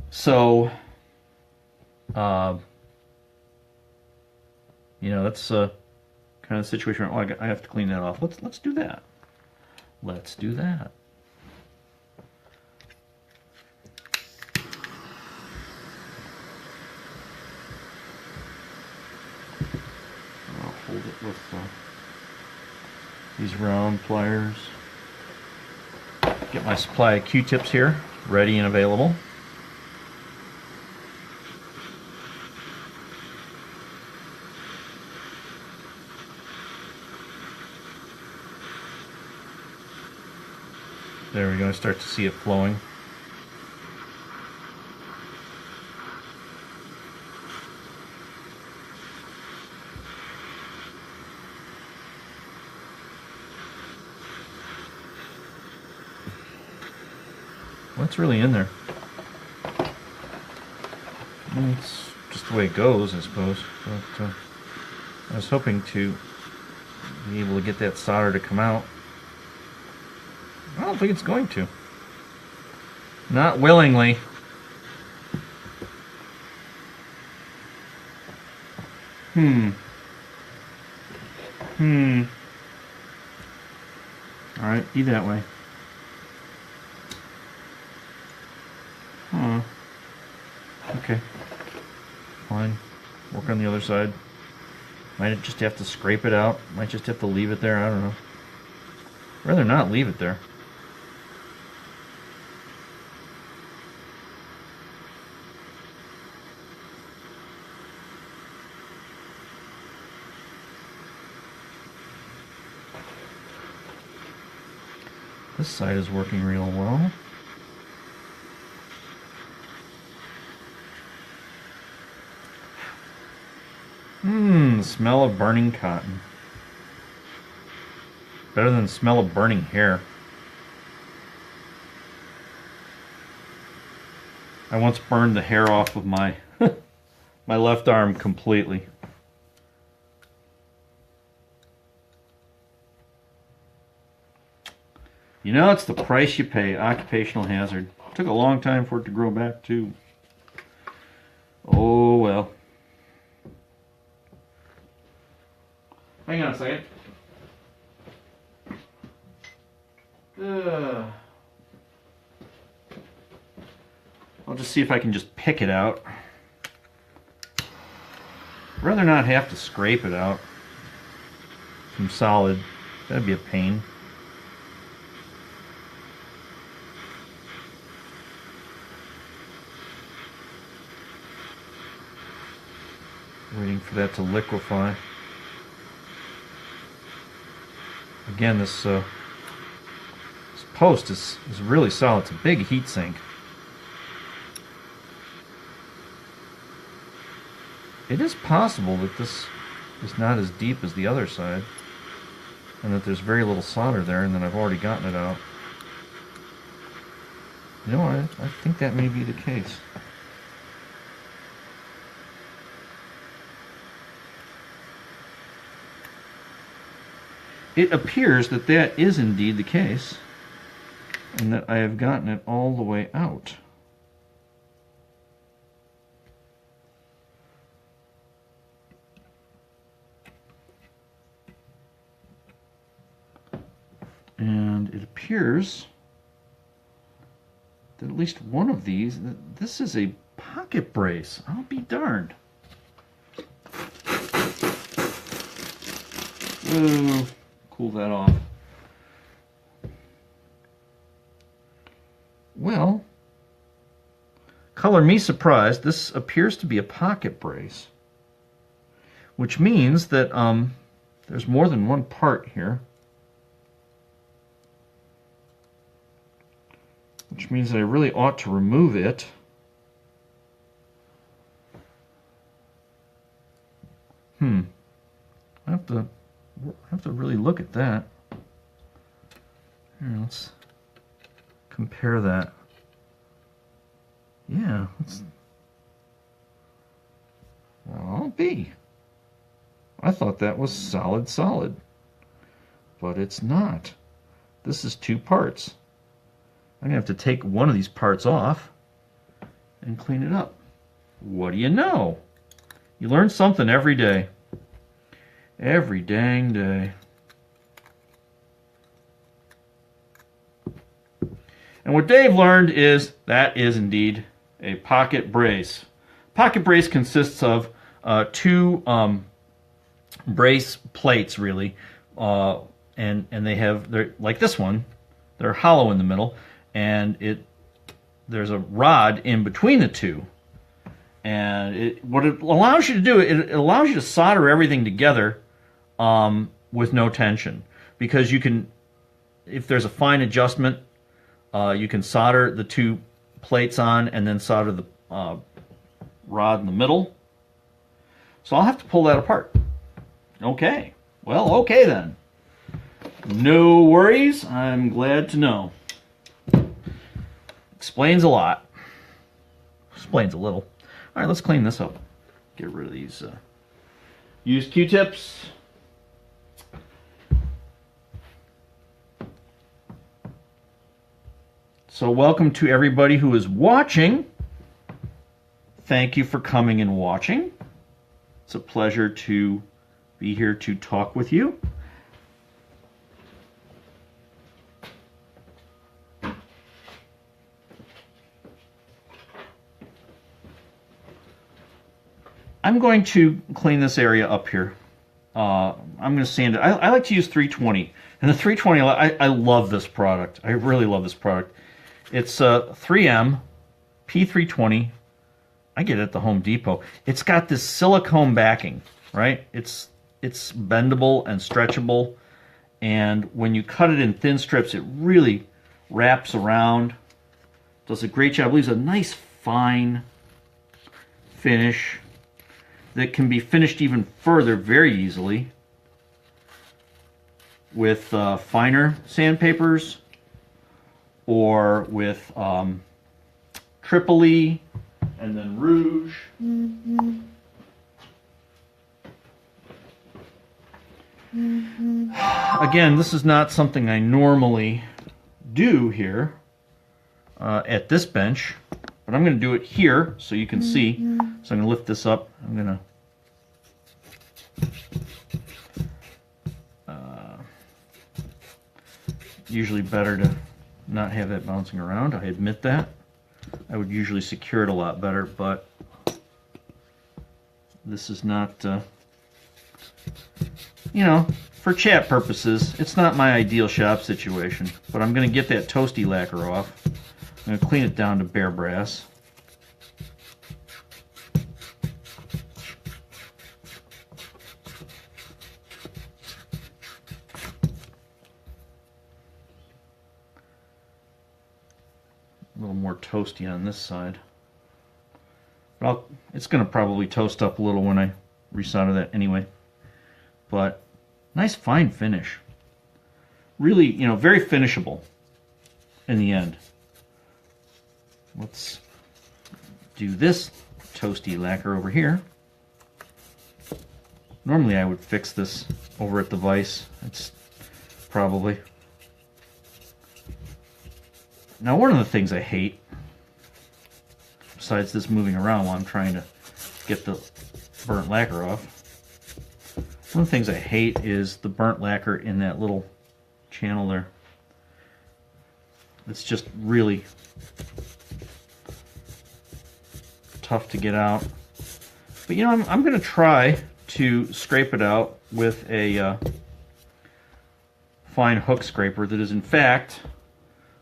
A: so you know, that's kind of the situation. Oh, I have to clean that off. Let's do that. Let's do that. I'll hold it with these round pliers. Get my supply of Q-tips here, ready and available. There we go, I start to see it flowing. What's really in there? It's just the way it goes, I suppose. But I was hoping to be able to get that solder to come out. I don't think it's going to. Not willingly. Alright, be that way. Okay. Fine. Work on the other side. Might just have to scrape it out. Might just have to leave it there. I don't know. Rather not leave it there. This side is working real well. The smell of burning cotton. Better than the smell of burning hair. I once burned the hair off of my my left arm completely. You know, it's the price you pay, occupational hazard. It took a long time for it to grow back, too. Oh, well. Hang on a second. I'll just see if I can just pick it out. I'd rather not have to scrape it out from solid. That'd be a pain. Waiting for that to liquefy. Again, this post is really solid. It's a big heat sink. It is possible that this is not as deep as the other side, and that there's very little solder there, and that I've already gotten it out. You know, I think that may be the case. It appears that that is indeed the case, and that I have gotten it all the way out. And it appears that at least one of these, this is a pocket brace. I'll be darned. Whoa. Cool that off. Well, color me surprised. This appears to be a pocket brace, which means that there's more than one part here, which means that I really ought to remove it. I have to really look at that. Here, let's compare that. Yeah, well, I'll be. I thought that was solid, but it's not. This is two parts. I'm gonna have to take one of these parts off and clean it up. What do you know? You learn something every day. Every dang day. And what Dave learned is that is indeed a pocket brace. Pocket brace consists of two brace plates, really, and they're like this one. They're hollow in the middle, and there's a rod in between the two. And what it allows you to do, it allows you to solder everything together with no tension, because you can, if there's a fine adjustment, you can solder the two plates on and then solder the rod in the middle. So I'll have to pull that apart. Okay. Well, okay then. No worries. I'm glad to know. Explains a lot. Explains a little. All right, let's clean this up. Get rid of these used Q-tips. So welcome to everybody who is watching. Thank you for coming and watching. It's a pleasure to be here to talk with you. I'm going to clean this area up here. I'm going to sand it. I like to use 320. And the 320, I love this product. I really love this product. It's 3M P320. I get it at the Home Depot. It's got this silicone backing, right? It's bendable and stretchable. And when you cut it in thin strips, it really wraps around, does a great job, leaves a nice fine finish that can be finished even further very easily with finer sandpapers or with Tripoli and then Rouge. Again, this is not something I normally do here at this bench, but I'm going to do it here so you can see. So I'm going to lift this up. I'm going to usually better to not have that bouncing around. I admit that. I would usually secure it a lot better, but this is not, you know, for chat purposes, it's not my ideal shop situation. But I'm going to get that toasty lacquer off. I'm going to clean it down to bare brass. A little more toasty on this side. But it's going to probably toast up a little when I resolder that anyway. But nice fine finish. Really, you know, very finishable in the end. Let's do this toasty lacquer over here. Normally I would fix this over at the vise. It's probably... Now, one of the things I hate, besides this moving around while I'm trying to get the burnt lacquer off, one of the things I hate is the burnt lacquer in that little channel there. It's just really tough to get out. But you know, I'm going to try to scrape it out with a fine hook scraper that is in fact,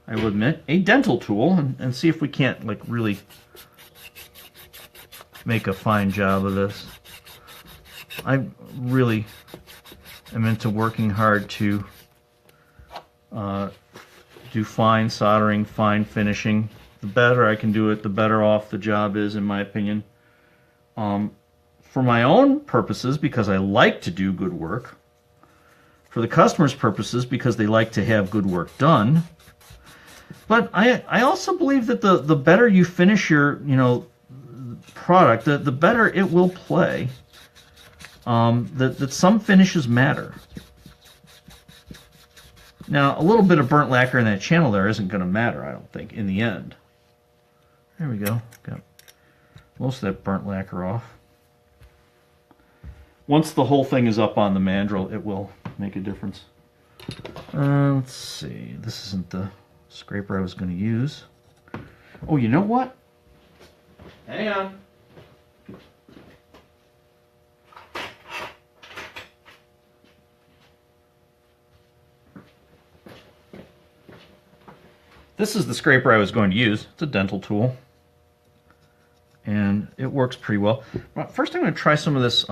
A: I will admit, a dental tool, and see if we can't like really make a fine job of this. I really am into working hard to do fine soldering, fine finishing. The better I can do it, the better off the job is, in my opinion. For my own purposes, because I like to do good work. For the customer's purposes, because they like to have good work done. But I also believe that the better you finish your product, the better it will play. That some finishes matter. Now, a little bit of burnt lacquer in that channel there isn't going to matter, I don't think, in the end. There we go. Got most of that burnt lacquer off. Once the whole thing is up on the mandrel, it will make a difference. Let's see. This isn't the scraper I was going to use. Oh, you know what? Hang on. This is the scraper I was going to use. It's a dental tool. And it works pretty well. First I'm going to try some of this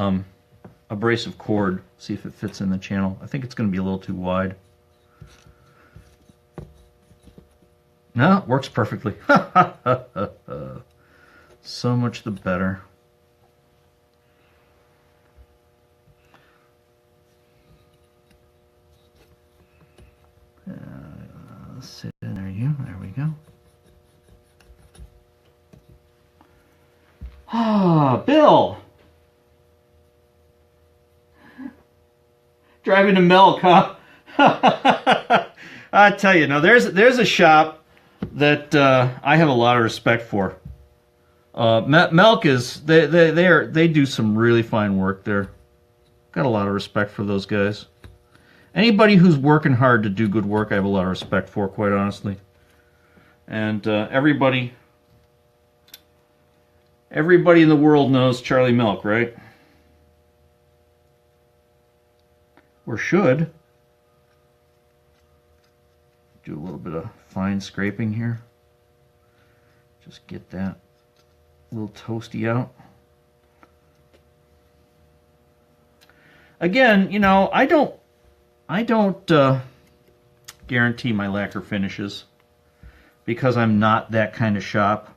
A: abrasive cord, see if it fits in the channel. I think it's going to be a little too wide. No, it works perfectly. So much the better. Sit in there, there we go. Ah, Bill! Driving to Milk, huh? I tell you, now there's a shop that I have a lot of respect for. Milk is they do some really fine work there. Got a lot of respect for those guys. Anybody who's working hard to do good work, I have a lot of respect for, quite honestly. And everybody in the world knows Charlie Milk, right? Or should. Do a little bit of fine scraping here. Just get that little toasty out. Again, you know, I don't guarantee my lacquer finishes. because I'm not that kind of shop.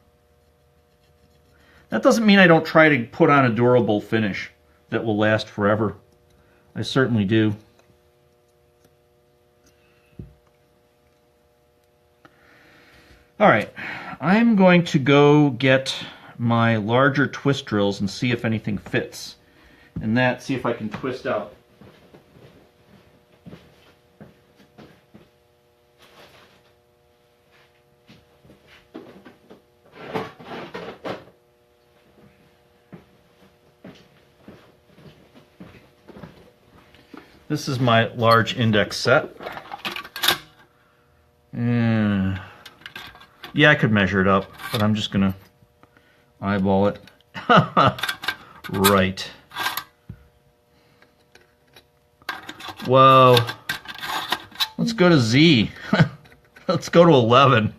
A: That doesn't mean I don't try to put on a durable finish that will last forever. I certainly do. All right, I'm going to go get my larger twist drills and see if anything fits. And see if I can twist out. This is my large index set. Yeah, I could measure it up, but I'm just gonna eyeball it. Right. Whoa. Let's go to Z. Let's go to 11.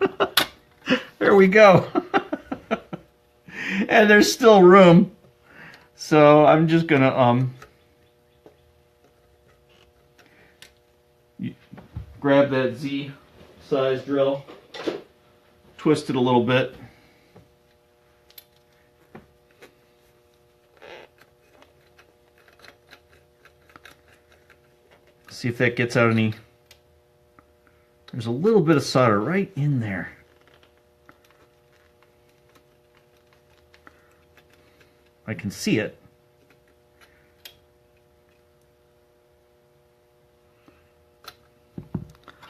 A: There we go. And there's still room. So I'm just gonna grab that Z size drill, twist it a little bit. See if that gets out any. There's a little bit of solder right in there. I can see it.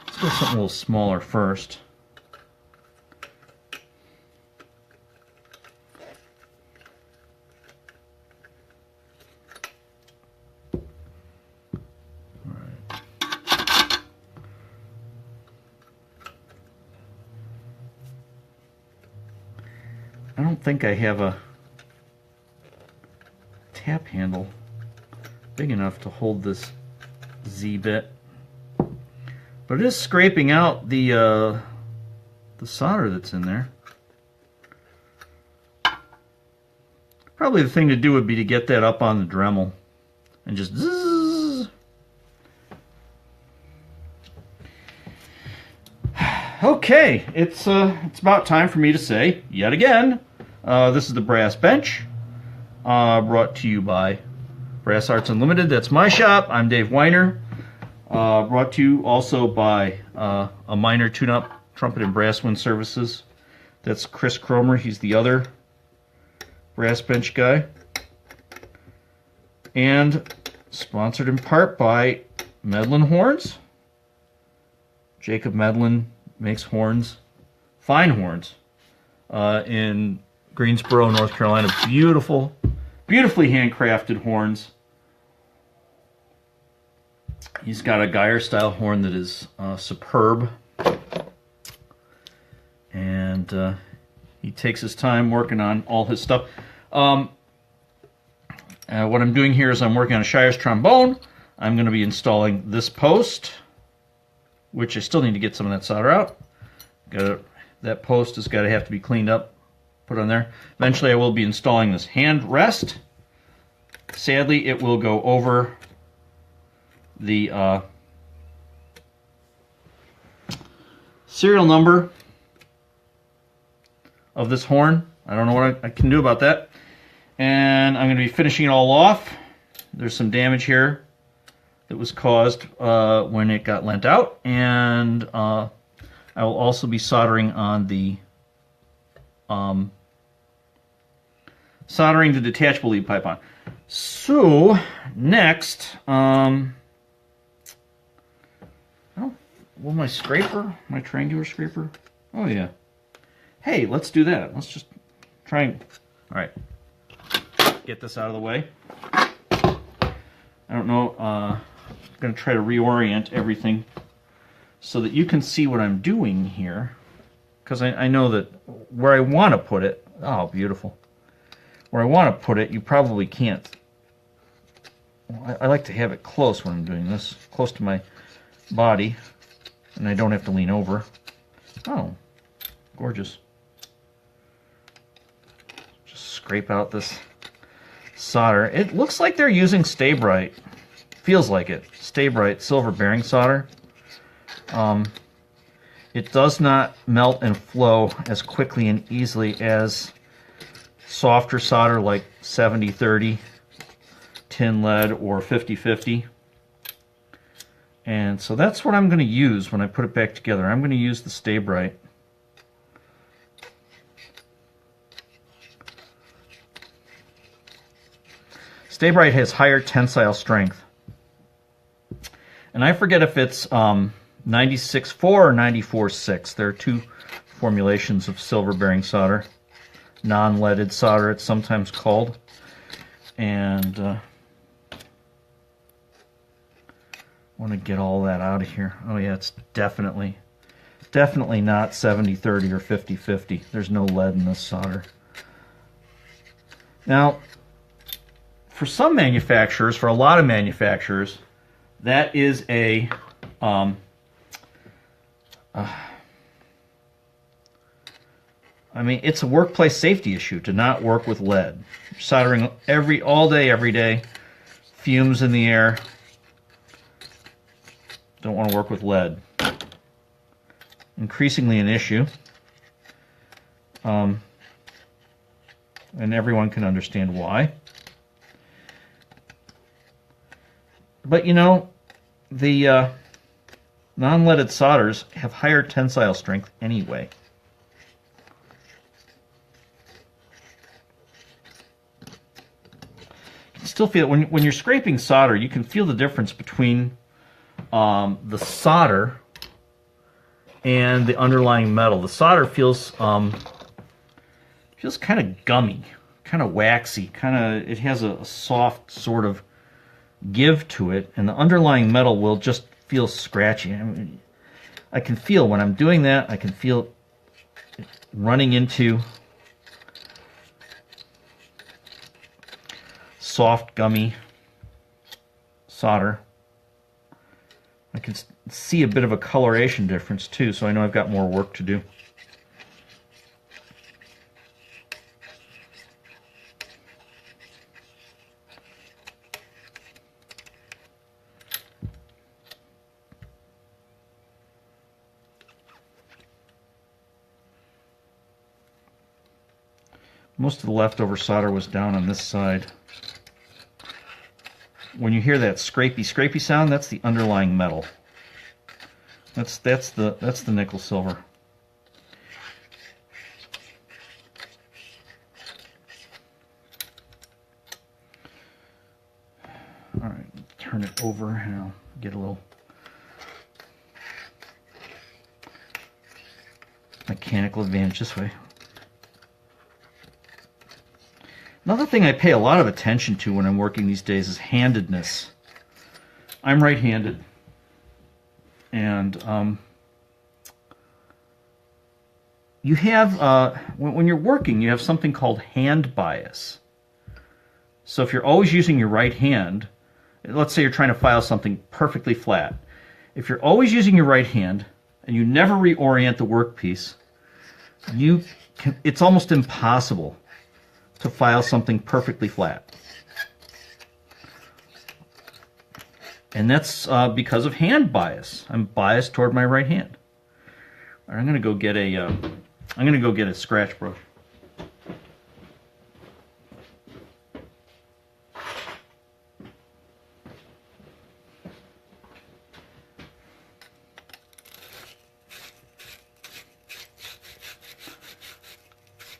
A: Let's go something a little smaller first. I don't think I have a tap handle big enough to hold this Z bit, but it is scraping out the solder that's in there. Probably the thing to do would be to get that up on the Dremel and just zzz. Okay, it's about time for me to say yet again. This is the Brass Bench, brought to you by Brass Arts Unlimited. That's my shop. I'm Dave Weiner. Brought to you also by a minor tune-up trumpet and brass wind services. That's Chris Cromer. He's the other Brass Bench guy. And sponsored in part by Medlin Horns. Jacob Medlin makes horns, fine horns, in Greensboro, North Carolina. Beautiful, beautifully handcrafted horns. He's got a Geyer style horn that is superb, and he takes his time working on all his stuff. What I'm doing here is I'm working on a Shires trombone. I'm going to be installing this post, which I still need to get some of that solder out. That post has got to have to be cleaned up, put on there. Eventually I will be installing this hand rest. Sadly, it will go over the serial number of this horn. I don't know what I can do about that. And I'm going to be finishing it all off. There's some damage here that was caused when it got lent out, and I will also be soldering on the detachable lead pipe on. So next, my triangular scraper. Oh yeah. Hey, let's do that. Let's just try and. All right. Get this out of the way. I don't know. I'm going to try to reorient everything so that you can see what I'm doing here, because I know that where I want to put it, oh beautiful, where I want to put it you probably can't. I like to have it close when I'm doing this, close to my body, and I don't have to lean over. Oh, gorgeous. Just scrape out this solder. It looks like they're using Stay Bright. Feels like it. Stay Bright silver bearing solder. it does not melt and flow as quickly and easily as softer solder like 70-30, tin lead, or 50-50. And so that's what I'm going to use when I put it back together. I'm going to use the Stay Bright. Stay Bright has higher tensile strength. And I forget if it's 96.4 or 94.6. There are two formulations of silver bearing solder. Non-leaded solder, it's sometimes called. And I want to get all that out of here. Oh yeah, it's definitely not 70-30 or 50-50. There's no lead in this solder. Now, for some manufacturers, for a lot of manufacturers, that is a I mean, it's a workplace safety issue to not work with lead. Soldering all day, every day, fumes in the air. Don't want to work with lead. Increasingly an issue. And everyone can understand why. But you know, the non-leaded solders have higher tensile strength anyway. You can still feel it when you're scraping solder. You can feel the difference between the solder and the underlying metal. The solder feels kind of gummy, kind of waxy, it has a soft sort of give to it, and the underlying metal will just feel scratchy. I mean, I can feel when I'm doing that, I can feel it running into soft, gummy solder. I can see a bit of a coloration difference too, so I know I've got more work to do. Most of the leftover solder was down on this side. When you hear that scrapey sound, that's the underlying metal. That's the nickel silver. All right, turn it over and I'll get a little mechanical advantage this way. Another thing I pay a lot of attention to when I'm working these days is handedness. I'm right-handed, and you have, when you're working, you have something called hand bias. So if you're always using your right hand, let's say you're trying to file something perfectly flat. If you're always using your right hand and you never reorient the workpiece, it's almost impossible to file something perfectly flat. And that's because of hand bias. I'm biased toward my right hand. All right, I'm going to go get a scratch brush.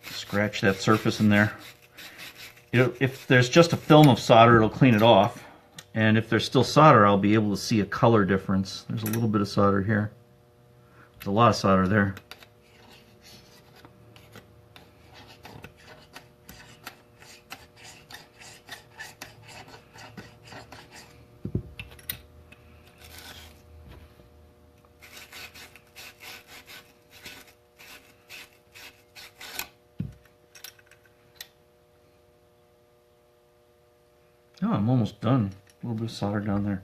A: Scratch that surface in there. If there's just a film of solder, it'll clean it off. And if there's still solder, I'll be able to see a color difference. There's a little bit of solder here. There's a lot of solder there. Oh, I'm almost done. A little bit of solder down there.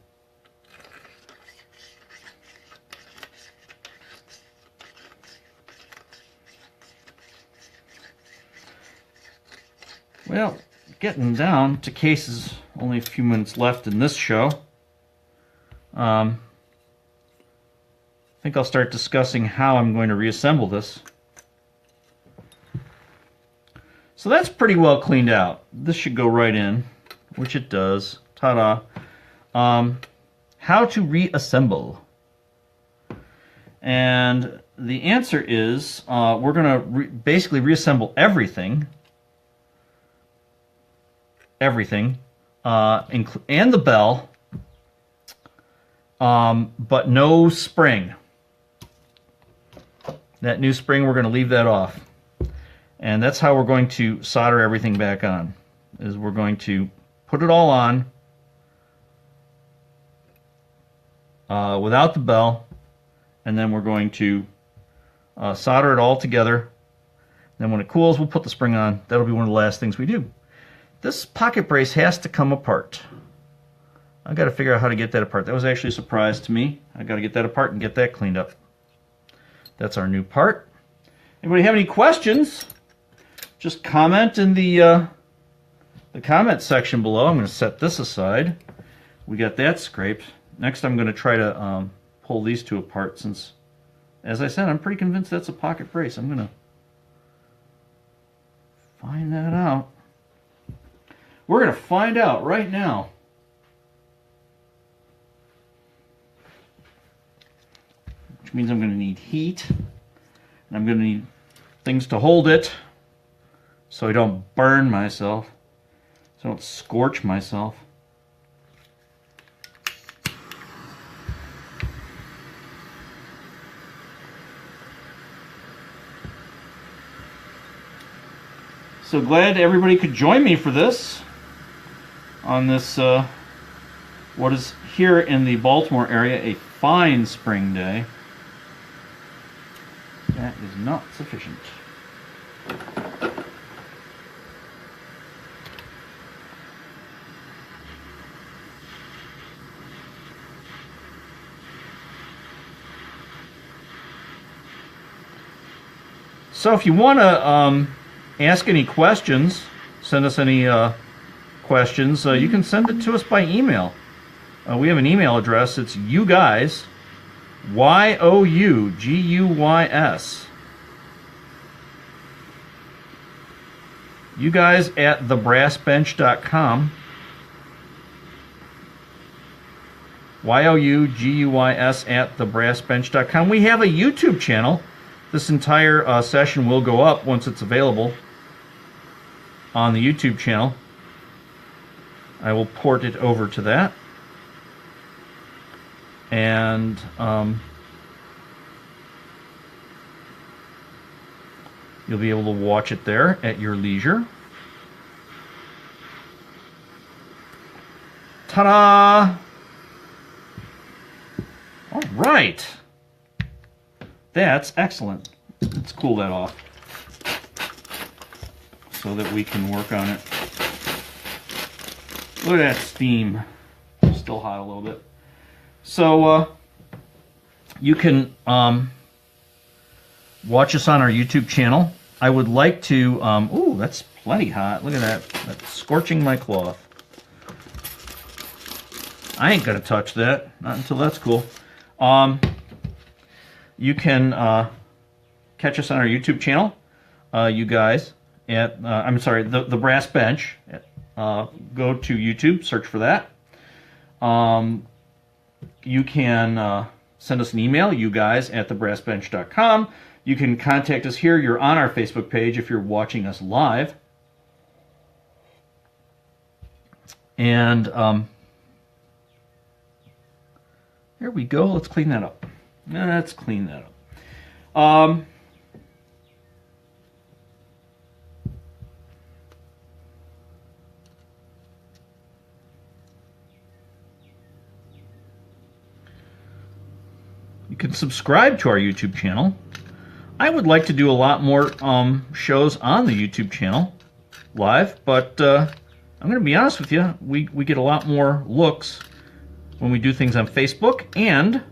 A: Well, getting down to cases, only a few minutes left in this show. think I'll start discussing how I'm going to reassemble this. So that's pretty well cleaned out. This should go right in, which it does. Ta-da. How to reassemble. And the answer is we're going to basically reassemble everything. Everything. And the bell. But no spring. That new spring, we're going to leave that off. And that's how we're going to solder everything back on. Is we're going to put it all on without the bell, and then we're going to solder it all together. Then when it cools, we'll put the spring on. That'll be one of the last things we do. This pocket brace has to come apart. I've got to figure out how to get that apart. That was actually a surprise to me. I've got to get that apart and get that cleaned up. That's our new part. Anybody have any questions? Just comment in the comment section below. I'm going to set this aside. We got that scraped. Next I'm going to try to pull these two apart since, as I said, I'm pretty convinced that's a pocket brace. I'm going to find that out. We're going to find out right now. Which means I'm going to need heat, and I'm going to need things to hold it so I don't burn myself, so I don't scorch myself. So glad everybody could join me for this, on this, what is here in the Baltimore area a fine spring day. That is not sufficient. So if you want to ask any questions, send us any questions, you can send it to us by email. We have an email address. It's you guys, Y-O-U-G-U-Y-S. You guys at thebrassbench.com. Y-O-U-G-U-Y-S at thebrassbench.com. We have a YouTube channel. This entire session will go up once it's available on the YouTube channel. I will port it over to that. And you'll be able to watch it there at your leisure. Ta-da! All right. That's excellent. Let's cool that off so that we can work on it. Look at that steam. Still hot a little bit. So you can watch us on our YouTube channel. I would like to, ooh, that's plenty hot. Look at that. That's scorching my cloth. I ain't gonna touch that, not until that's cool. You can catch us on our YouTube channel, you guys, at, I'm sorry, the Brass Bench. Go to YouTube, search for that. You can send us an email, you guys at thebrassbench.com. You can contact us here. You're on our Facebook page if you're watching us live. And here we go. Let's clean that up. Let's clean that up. You can subscribe to our YouTube channel. I would like to do a lot more shows on the YouTube channel live, but I'm going to be honest with you, we get a lot more looks when we do things on Facebook, and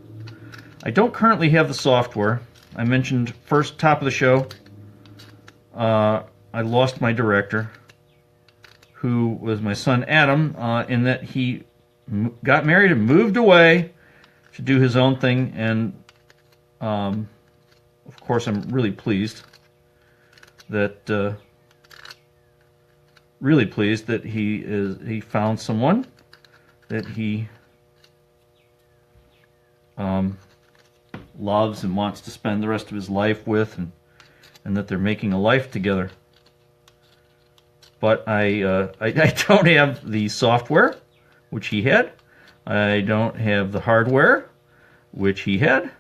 A: I don't currently have the software. I mentioned top of the show, I lost my director, who was my son Adam, in that he got married and moved away to do his own thing, and of course, I'm really pleased that he found someone that he loves and wants to spend the rest of his life with, and that they're making a life together. But I don't have the software, which he had. I don't have the hardware, which he had.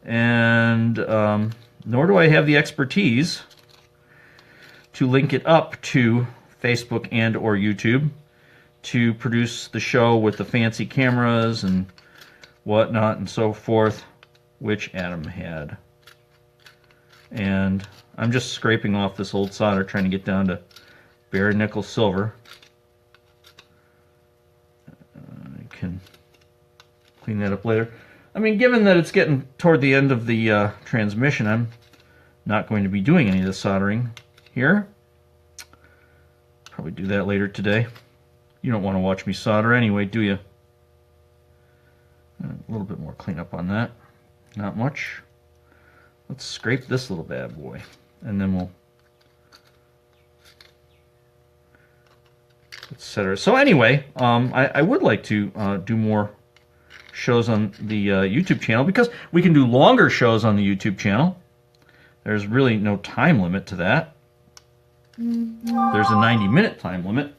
A: And nor do I have the expertise to link it up to Facebook and or YouTube to produce the show with the fancy cameras and whatnot and so forth, which Adam had. And I'm just scraping off this old solder, trying to get down to bare nickel silver. I can clean that up later. I mean, given that it's getting toward the end of the transmission, I'm not going to be doing any of the soldering here. Probably do that later today. You don't want to watch me solder anyway, do you? A little bit more cleanup on that. Not much. Let's scrape this little bad boy, and then we'll etc. So anyway, I would like to do more shows on the YouTube channel, because we can do longer shows on the YouTube channel. There's really no time limit to that. There's a 90-minute time limit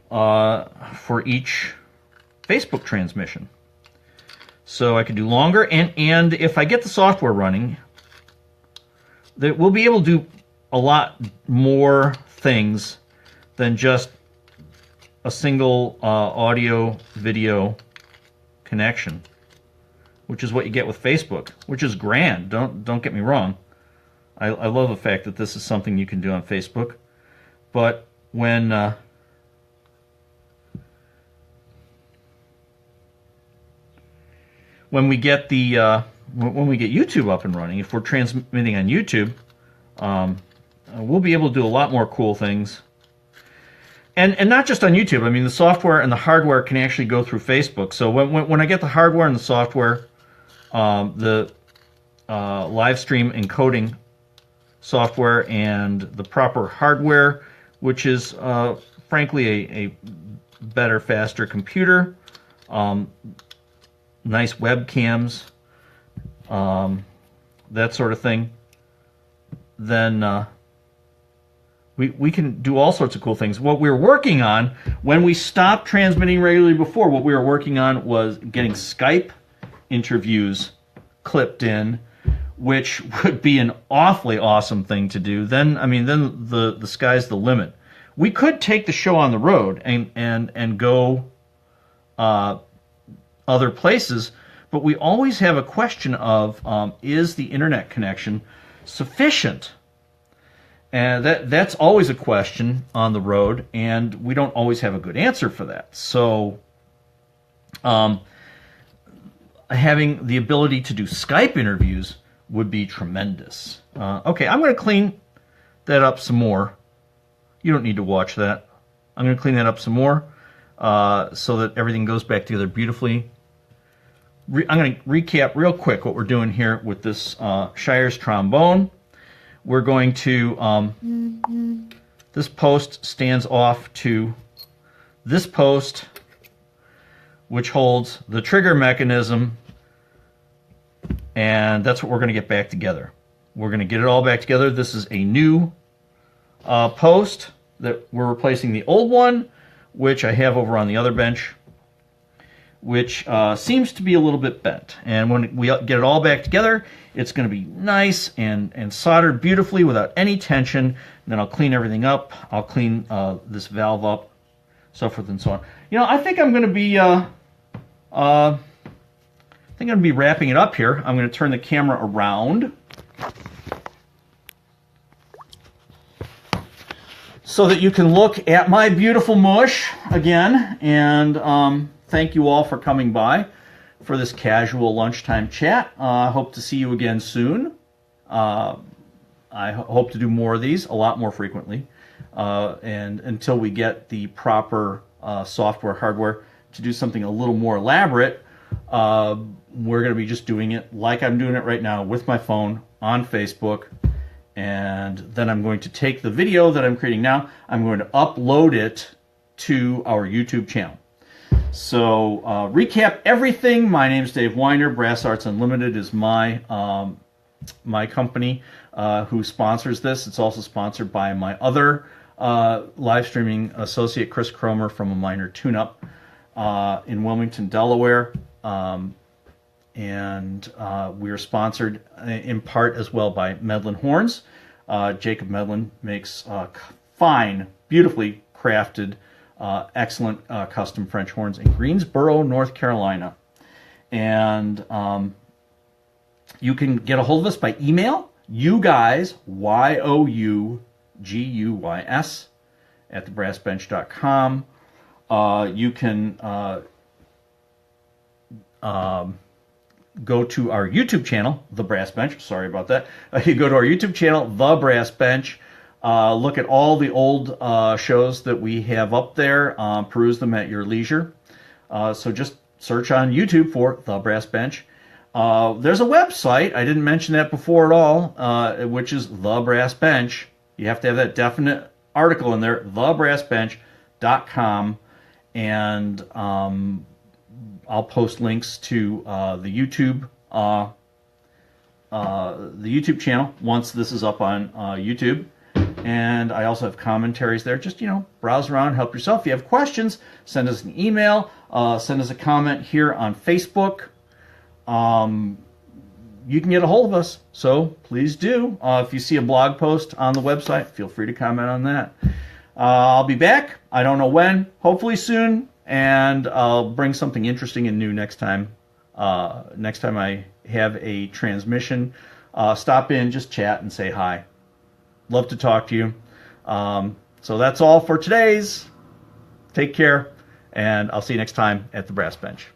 A: for each Facebook transmission. So I could do longer, and if I get the software running, that we'll be able to do a lot more things than just a single audio video connection, which is what you get with Facebook, which is grand. Don't get me wrong. I love the fact that this is something you can do on Facebook, but when we get the when we get YouTube up and running, if we're transmitting on YouTube, we'll be able to do a lot more cool things. And not just on YouTube. I mean, the software and the hardware can actually go through Facebook. So when I get the hardware and the software, the live stream encoding software and the proper hardware, which is frankly a better, faster computer, nice webcams, that sort of thing, then we can do all sorts of cool things. What we were working on when we stopped transmitting regularly before, what we were working on was getting Skype interviews clipped in, which would be an awfully awesome thing to do. Then, I mean, then the sky's the limit. We could take the show on the road and go other places, but we always have a question of is the internet connection sufficient? And that's always a question on the road, and we don't always have a good answer for that. So having the ability to do Skype interviews would be tremendous. Okay, I'm going to clean that up some more. You don't need to watch that. I'm going to clean that up some more so that everything goes back together beautifully. I'm going to recap real quick what we're doing here with this Shires trombone. We're going to, this post stands off to this post, which holds the trigger mechanism, and that's what we're going to get back together. We're going to get it all back together. This is a new post that we're replacing the old one, which I have over on the other bench, which seems to be a little bit bent. And when we get it all back together, it's going to be nice and soldered beautifully without any tension. And then I'll clean everything up. I'll clean this valve up, so forth and so on. You know, I think I'm going to be wrapping it up here. I'm going to turn the camera around so that you can look at my beautiful mush again. And thank you all for coming by for this casual lunchtime chat. I hope to see you again soon. I hope to do more of these, a lot more frequently, and until we get the proper software, hardware to do something a little more elaborate, we're going to be just doing it like I'm doing it right now with my phone on Facebook. And then I'm going to take the video that I'm creating now, I'm going to upload it to our YouTube channel. So recap everything. My name is Dave Weiner. Brass Arts Unlimited is my my company who sponsors this. It's also sponsored by my other live streaming associate, Chris Cromer from A Minor Tune-Up in Wilmington, Delaware. And we are sponsored in part as well by Medlin Horns. Jacob Medlin makes fine, beautifully crafted, excellent custom French horns in Greensboro, North Carolina. And you can get a hold of us by email, you guys, YOUGUYS, at thebrassbench.com. You can go to our YouTube channel, The Brass Bench. Sorry about that. You go to our YouTube channel, The Brass Bench. Look at all the old shows that we have up there. Peruse them at your leisure. So just search on YouTube for The Brass Bench. There's a website. I didn't mention that before at all, which is The Brass Bench. You have to have that definite article in there, thebrassbench.com. And I'll post links to the YouTube channel once this is up on YouTube. And I also have commentaries there. Just, browse around, help yourself. If you have questions, send us an email, send us a comment here on Facebook. You can get a hold of us, so please do. If you see a blog post on the website, feel free to comment on that. I'll be back. I don't know when. Hopefully soon. And I'll bring something interesting and new next time. Next time I have a transmission, stop in, just chat and say hi. Love to talk to you. So that's all for today's. Take care, and I'll see you next time at the Brass Bench.